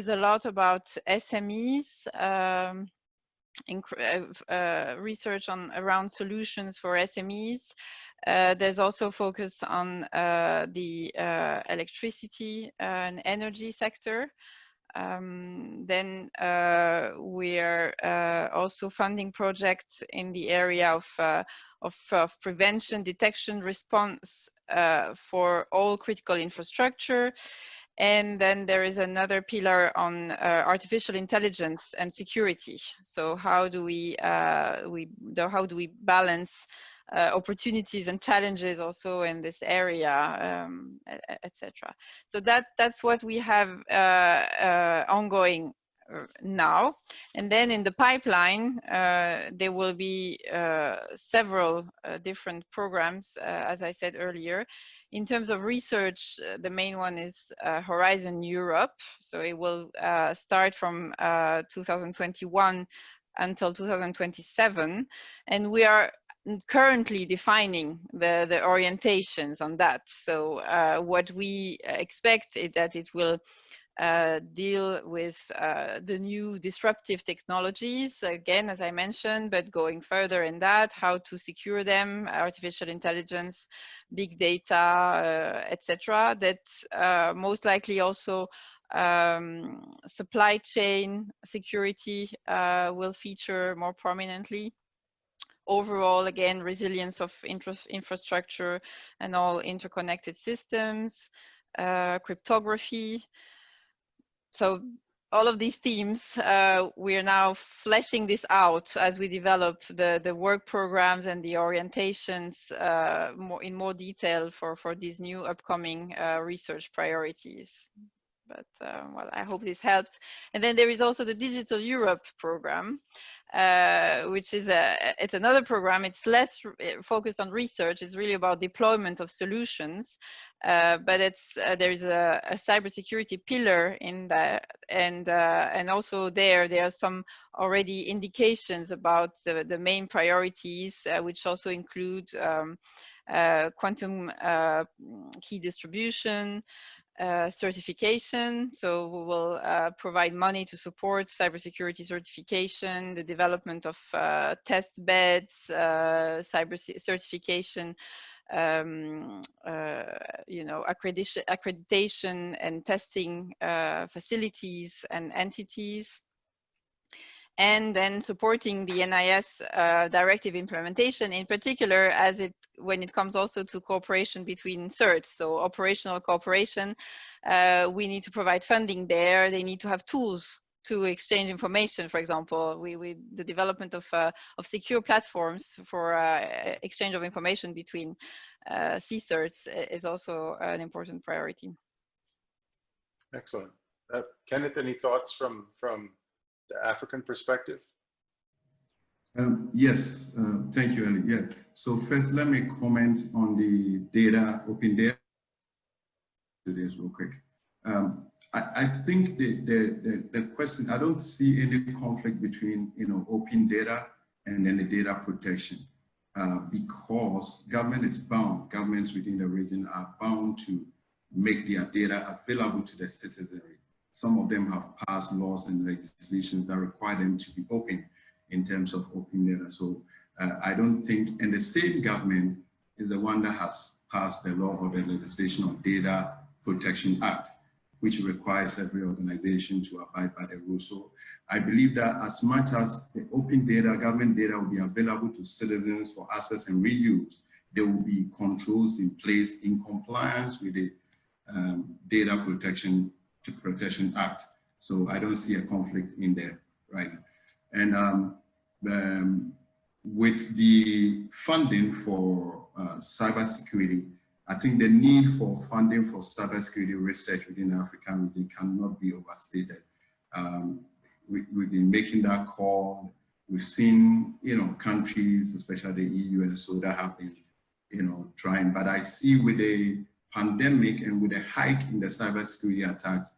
lot about SMEs, research around solutions for SMEs. There's also focus on the electricity and energy sector. Then we are also funding projects in the area of prevention, detection, response for all critical infrastructure. And then there is another pillar on artificial intelligence and security. So how do we balance opportunities and challenges also in this area, etc. So that's what we have ongoing now. And then in the pipeline, there will be several different programs, as I said earlier. In terms of research, the main one is Horizon Europe. So it will start from 2021 until 2027. And we are currently defining the orientations on that. So what we expect is that it will deal with the new disruptive technologies, again, as I mentioned, but going further in that, how to secure them, artificial intelligence, big data, etc. That most likely also supply chain security will feature more prominently. Overall, again, resilience of infrastructure and all interconnected systems, cryptography. So all of these themes, we are now fleshing this out as we develop the work programs and the orientations in more detail for these new upcoming research priorities. But well, I hope this helped. And then there is also the Digital Europe program, which is it's another program. It's less focused on research. It's really about deployment of solutions. But there is a cybersecurity pillar in and also there are some already indications about the main priorities, which also include quantum key distribution, certification. So we will provide money to support cybersecurity certification, the development of test beds, cyber certification, accreditation and testing facilities and entities. And then supporting the NIS directive implementation, in particular, when it comes also to cooperation between certs, so operational cooperation. We need to provide funding there. They need to have tools to exchange information. For example, the development of secure platforms for exchange of information between CSERTs is also an important priority. Excellent. Kenneth, any thoughts from the African perspective? Yes, thank you, Ali. Yeah. So first, let me comment on the data, open data. To this real quick. I think the question, I don't see any conflict between open data and then the data protection, because government is bound. Governments within the region are bound to make their data available to the citizenry. Some of them have passed laws and legislations that require them to be open in terms of open data. So I don't think, and the same government is the one that has passed the law or the legislation on Data Protection Act, which requires every organization to abide by the rules. So I believe that as much as the open data, government data will be available to citizens for access and reuse, there will be controls in place in compliance with the Data Protection Act. So I don't see a conflict in there right now. And with the funding for cybersecurity, I think the need for funding for cybersecurity research within the African region cannot be overstated. We've been making that call. We've seen, countries, especially the EU and so, that have been, trying. But I see with the pandemic and with the hike in the cybersecurity attacks,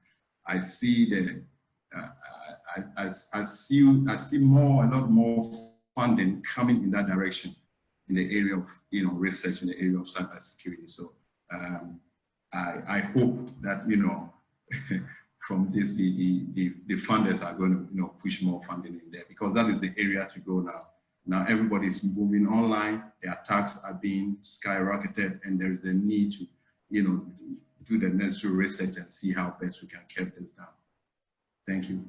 I see I see a lot more funding coming in that direction in the area of research in the area of cybersecurity. So I hope that from this the funders are going to push more funding in there, because that is the area to go now. Now everybody's moving online, the attacks are being skyrocketed, and there is a need to do the necessary research and see how best we can keep this down. Thank you.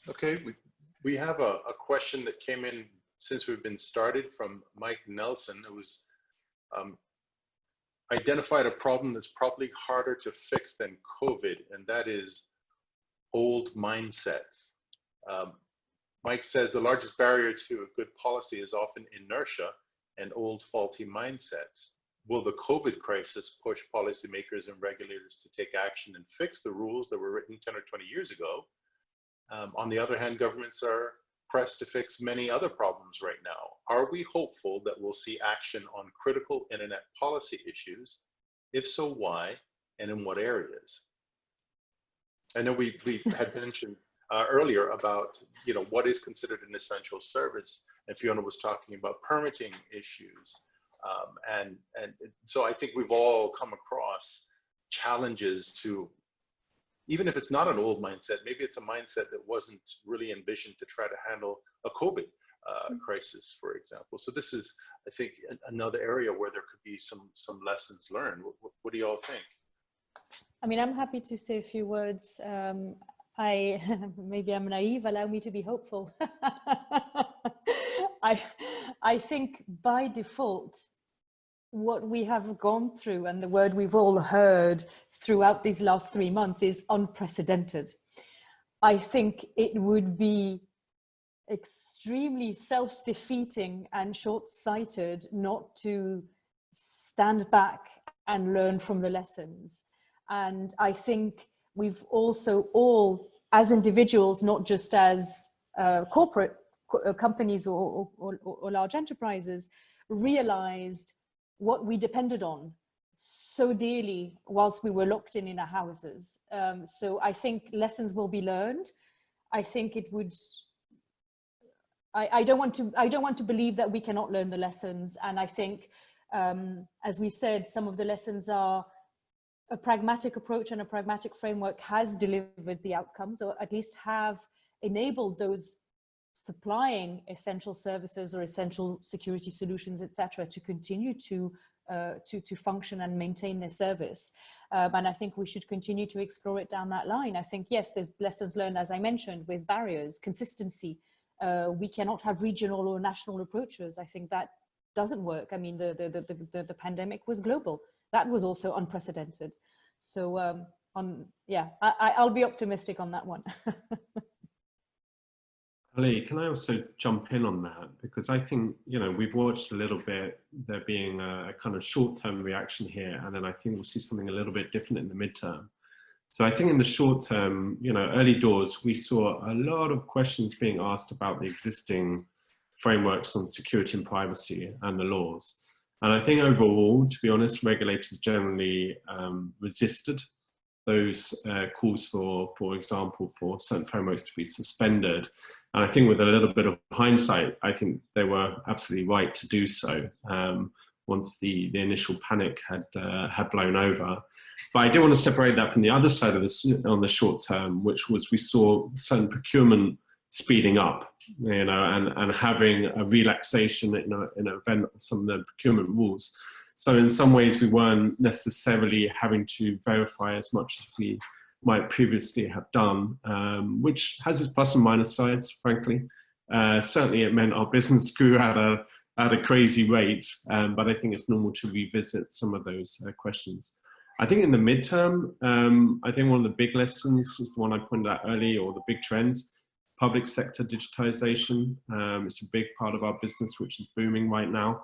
Okay, we have a question that came in since we've been started from Mike Nelson, who's identified a problem that's probably harder to fix than COVID, and that is old mindsets. Mike says the largest barrier to a good policy is often inertia and old faulty mindsets. Will the COVID crisis push policymakers and regulators to take action and fix the rules that were written 10 or 20 years ago? On the other hand, governments are pressed to fix many other problems right now. Are we hopeful that we'll see action on critical internet policy issues? If so, why, and in what areas? I know we had mentioned earlier about what is considered an essential service, and Fiona was talking about permitting issues. And so I think we've all come across challenges to, even if it's not an old mindset, maybe it's a mindset that wasn't really envisioned to try to handle a COVID crisis, for example. So this is, I think, another area where there could be some lessons learned. What do you all think? I mean, I'm happy to say a few words. Maybe I'm naive, allow me to be hopeful. I think by default, what we have gone through and the word we've all heard throughout these last 3 months is unprecedented. I think it would be extremely self-defeating and short-sighted not to stand back and learn from the lessons. And I think we've also all, as individuals, not just as corporate companies or large enterprises, realized what we depended on. so dearly whilst we were locked in our houses. So I think lessons will be learned. I think it would, I don't want to believe that we cannot learn the lessons. And I think, as we said, some of the lessons are a pragmatic approach and a pragmatic framework has delivered the outcomes, or at least have enabled those supplying essential services or essential security solutions, etc., to continue to function and maintain their service. And I think we should continue to explore it down that line. I think, yes, there's lessons learned, as I mentioned, with barriers, consistency. We cannot have regional or national approaches. I think that doesn't work. I mean, the pandemic was global. That was also unprecedented. So I'll be optimistic on that one. Ali, can I also jump in on that? Because I think, you know, we've watched a little bit, there being a kind of short-term reaction here, and then I think we'll see something a little bit different in the midterm. So I think in the short term, you know, early doors, we saw a lot of questions being asked about the existing frameworks on security and privacy and the laws. And I think overall, to be honest, regulators generally resisted those calls for example, for certain frameworks to be suspended. And I think with a little bit of hindsight, I think they were absolutely right to do so once the initial panic had blown over. But I do want to separate that from the other side of this on the short term, which was we saw certain procurement speeding up, you know, and having a relaxation in an event of some of the procurement rules. So in some ways, we weren't necessarily having to verify as much as we might previously have done, which has its plus and minus sides, frankly. Certainly it meant our business grew at a crazy rate, but I think it's normal to revisit some of those questions. I think in the midterm, I think one of the big lessons is the one I pointed out earlier, or the big trends, public sector digitization. It's a big part of our business, which is booming right now.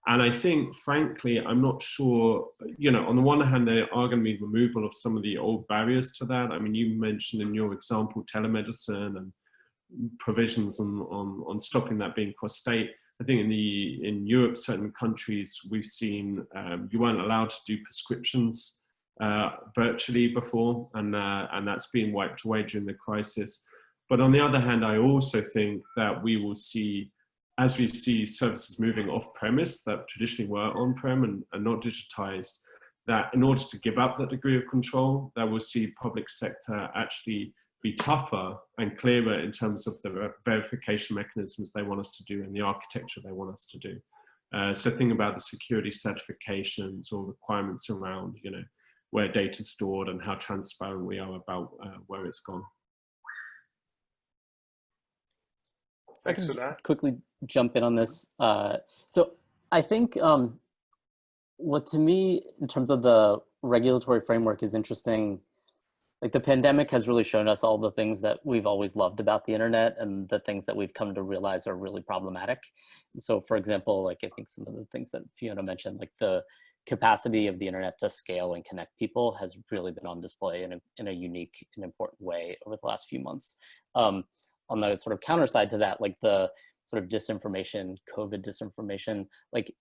And I think, frankly, I'm not sure, you know, on the one hand, there are going to be removal of some of the old barriers to that. I mean, you mentioned in your example, telemedicine and provisions on stopping that being cross-state. I think in Europe, certain countries, we've seen you weren't allowed to do prescriptions virtually before, and that's been wiped away during the crisis. But on the other hand, I also think that we will see, as we see services moving off-premise that traditionally were on-prem and not digitized, that in order to give up that degree of control, that we'll see public sector actually be tougher and clearer in terms of the verification mechanisms they want us to do and the architecture they want us to do. So think about the security certifications or requirements around, you know, where data is stored and how transparent we are about where it's gone. Thanks for that. Quickly jump in on this. So I think what to me, in terms of the regulatory framework, is interesting. Like, the pandemic has really shown us all the things that we've always loved about the internet and the things that we've come to realize are really problematic. So for example, like, I think some of the things that Fiona mentioned, like the capacity of the internet to scale and connect people, has really been on display in a unique and important way over the last few months. On the sort of counter side to that, like the sort of disinformation, COVID disinformation, like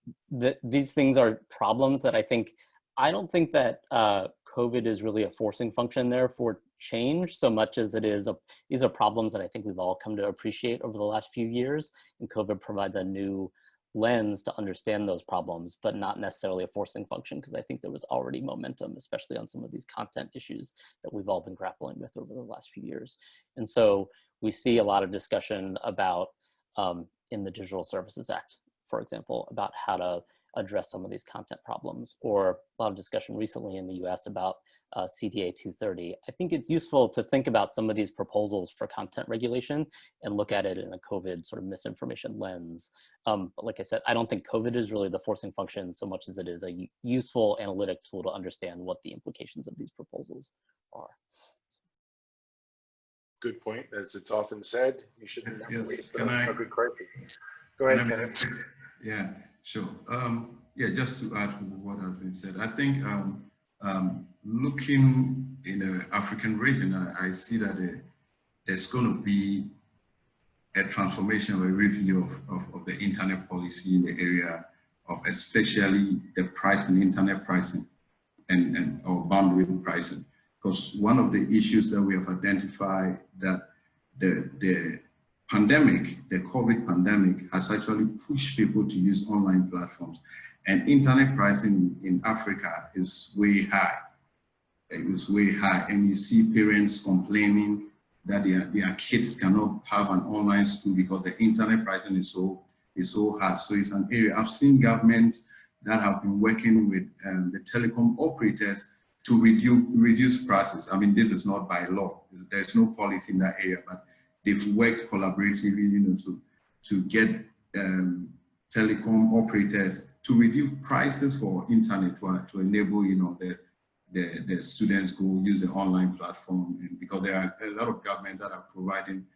these things are problems that I don't think that COVID is really a forcing function there for change so much as it is these are problems that I think we've all come to appreciate over the last few years, and COVID provides a new lens to understand those problems, but not necessarily a forcing function, because I think there was already momentum, especially on some of these content issues that we've all been grappling with over the last few years. And so we see a lot of discussion about, in the Digital Services Act, for example, about how to address some of these content problems, or a lot of discussion recently in the US about CDA 230. I think it's useful to think about some of these proposals for content regulation and look at it in a COVID sort of misinformation lens. But like I said, I don't think COVID is really the forcing function so much as it is a useful analytic tool to understand what the implications of these proposals are. Good point. As it's often said, you shouldn't have to wait for a good crisis. Go ahead, Kenneth. Yeah, sure. Yeah, just to add to what has been said, I think looking in the African region, I see that there's going to be a transformation or a review of the internet policy in the area of especially the pricing, internet pricing, and or bandwidth pricing. Because one of the issues that we have identified that the pandemic, the COVID pandemic, has actually pushed people to use online platforms, and internet pricing in Africa is way high. It is way high, and you see parents complaining that their kids cannot have an online school because the internet pricing is so hard. So it's an area. I've seen governments that have been working with the telecom operators to reduce prices. I mean, this is not by law. There's no policy in that area, but they've worked collaboratively, you know, to get telecom operators to reduce prices for internet to enable, you know, the students go use the online platform, and because there are a lot of governments that are providing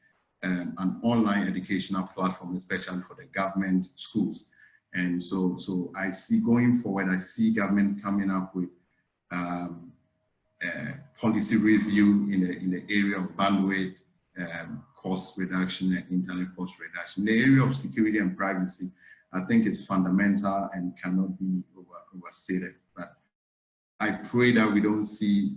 an online educational platform, especially for the government schools. And so I see going forward, I see government coming up with policy review in the area of bandwidth, cost reduction, and internet cost reduction. The area of security and privacy, I think is fundamental and cannot be overstated. But I pray that we don't see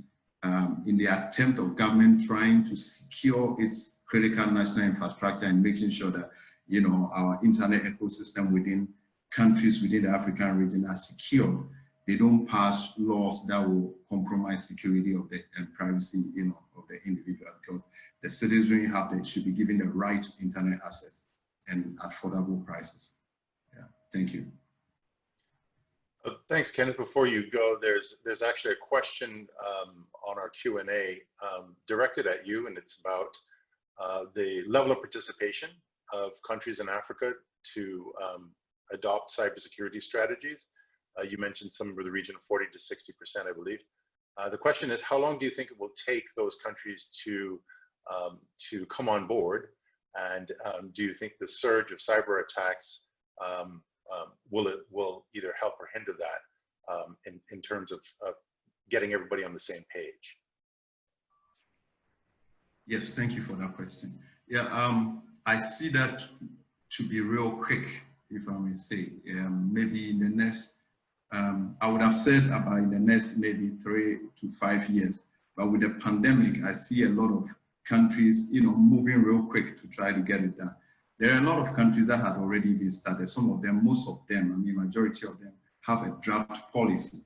in the attempt of government trying to secure its critical national infrastructure and making sure that, you know, our internet ecosystem within countries within the African region are secure. They don't pass laws that will compromise security of and privacy, you know, of the individual, because the citizenry should be given the right to internet access and affordable prices. Yeah, thank you. Thanks, Kenneth. Before you go, there's actually a question on our Q&A directed at you, and it's about the level of participation of countries in Africa to adopt cybersecurity strategies. You mentioned somewhere in the region of 40 to 60%, I believe. The question is, how long do you think it will take those countries to come on board? And do you think the surge of cyber attacks will either help or hinder that in terms of getting everybody on the same page? Yes, thank you for that question. Yeah, I see that to be real quick, if I may say. Maybe in the next, I would have said about in the next maybe 3 to 5 years, but with the pandemic, I see a lot of countries, you know, moving real quick to try to get it done. There are a lot of countries that had already been started. Some of them, most of them, I mean, majority of them have a draft policy,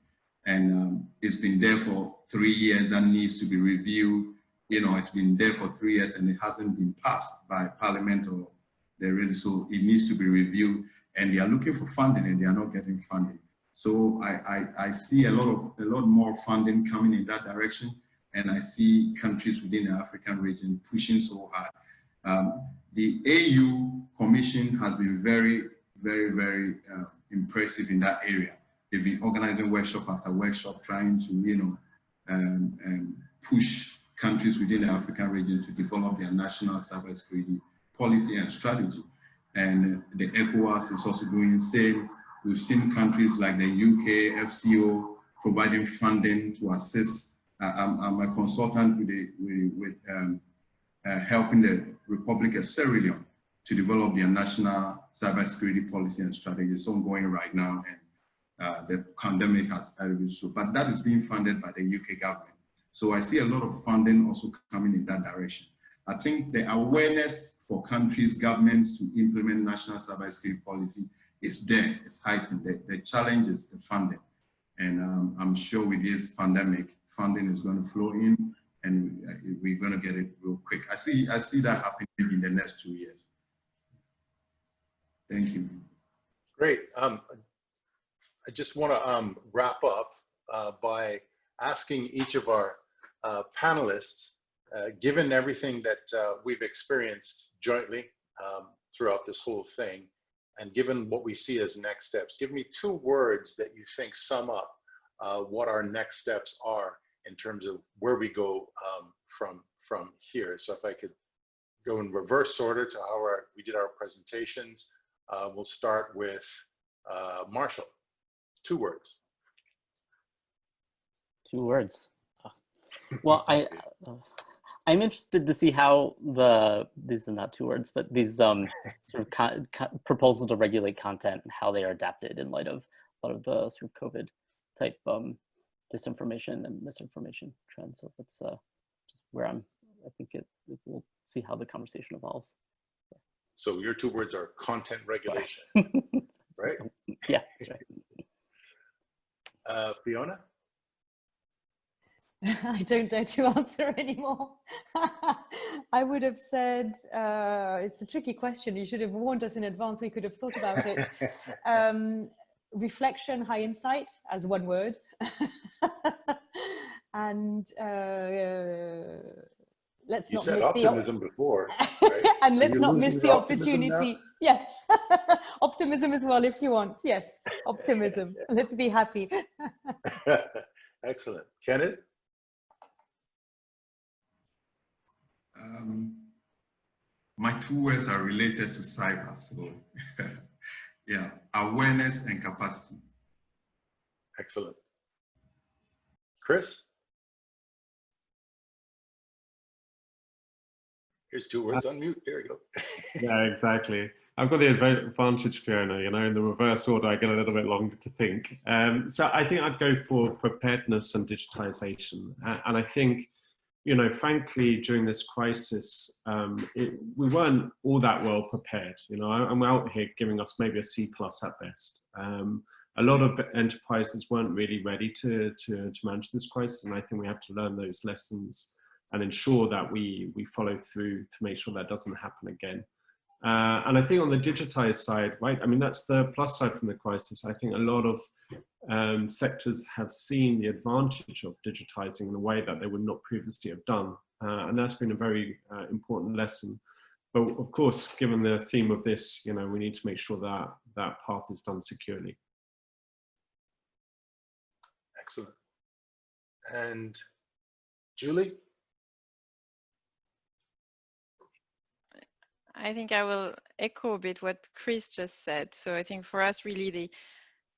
and it's been there for 3 years that needs to be reviewed. You know, it's been there for 3 years and it hasn't been passed by Parliament or so it needs to be reviewed, and they are looking for funding and they are not getting funding. So I see a lot more funding coming in that direction, and I see countries within the African region pushing so hard. The AU Commission has been very, very, very impressive in that area. They've been organizing workshop after workshop, trying to, you know, push countries within the African region to develop their national cybersecurity policy and strategy. And the ECOWAS is also doing the same. We've seen countries like the UK, FCO, providing funding to assist. I'm a consultant with helping the Republic of Sierra Leone to develop their national cybersecurity policy and strategy. It's ongoing right now, and the pandemic has arrived. But that is being funded by the UK government. So I see a lot of funding also coming in that direction. I think the awareness for countries, governments to implement national cybersecurity policy is there, it's heightened. The challenge is the funding. And I'm sure with this pandemic, funding is going to flow in, and we're going to get it real quick. I see that happening in the next 2 years. Thank you. Great. I just want to wrap up by asking each of our panelists, given everything that we've experienced jointly throughout this whole thing, and given what we see as next steps, give me 2 words that you think sum up what our next steps are in terms of where we go from here. So if I could go in reverse order to how we did our presentations, we'll start with Marshall. 2 words. 2 words. Well, I'm interested to see how these are not two words, but these sort of proposals to regulate content and how they are adapted in light of a lot of the sort of COVID type disinformation and misinformation trends. So that's just where I think we'll see how the conversation evolves. So your two words are content regulation, right? Yeah, that's right. Fiona? I don't dare to answer anymore. I would have said, it's a tricky question. You should have warned us in advance. We could have thought about it. Reflection, high insight as one word. And let's You not said miss optimism before, right? and let's you not losing miss your the optimism now? opportunity. Yes. Optimism as well, if you want. Yes. Optimism. Let's be happy. Excellent. Kenneth? My two words are related to cyber, so yeah, awareness and capacity. Excellent. Chris? Here's two words on mute. There you go. Yeah, exactly. I've got the advantage, Fiona, you know, in the reverse order, I get a little bit longer to think. So I think I'd go for preparedness and digitization. And I think, you know, frankly, during this crisis, we weren't all that well prepared. You know, I'm out here giving us maybe a C+ at best. A lot of enterprises weren't really ready to manage this crisis. And I think we have to learn those lessons and ensure that we follow through to make sure that doesn't happen again. And I think on the digitized side, right, I mean, that's the plus side from the crisis. I think a lot of sectors have seen the advantage of digitizing in a way that they would not previously have done. And that's been a very important lesson. But of course, given the theme of this, you know, we need to make sure that that path is done securely. Excellent. And Julie? I think I will echo a bit what Chris just said. So I think for us, really,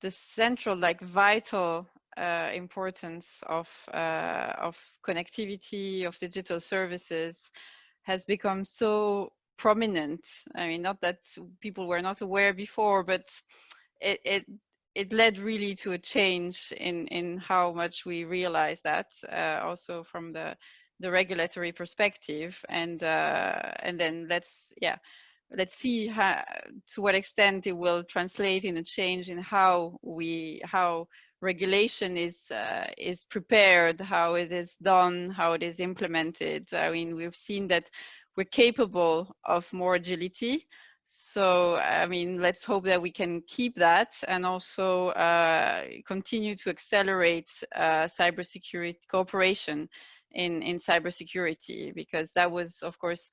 the central, like vital importance of connectivity, of digital services has become so prominent. I mean, not that people were not aware before, but it led really to a change in how much we realize that, also from the regulatory perspective, and then let's see to what extent it will translate in a change in how regulation is prepared, how it is done, how it is implemented. I mean, we've seen that we're capable of more agility. So, I mean, let's hope that we can keep that and also continue to accelerate cybersecurity cooperation in cybersecurity, because that was, of course,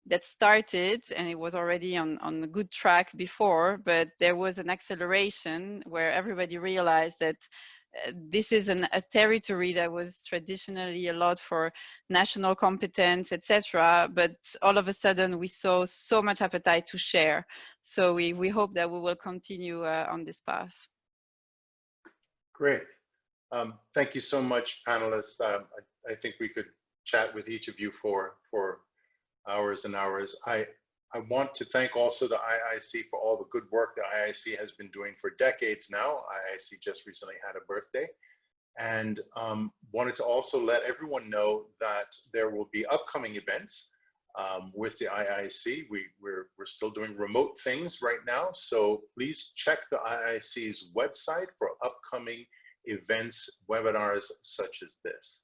that started and it was already on a good track before, but there was an acceleration where everybody realized that this is a territory that was traditionally a lot for national competence, etc. But all of a sudden we saw so much appetite to share. So we hope that we will continue on this path. Great. Thank you so much, panelists. I think we could chat with each of you for hours and hours. I want to thank also the IIC for all the good work the IIC has been doing for decades now. IIC just recently had a birthday, and wanted to also let everyone know that there will be upcoming events with the IIC. We're still doing remote things right now, so please check the IIC's website for upcoming events, webinars such as this.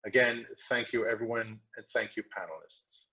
Again, thank you everyone, and thank you panelists.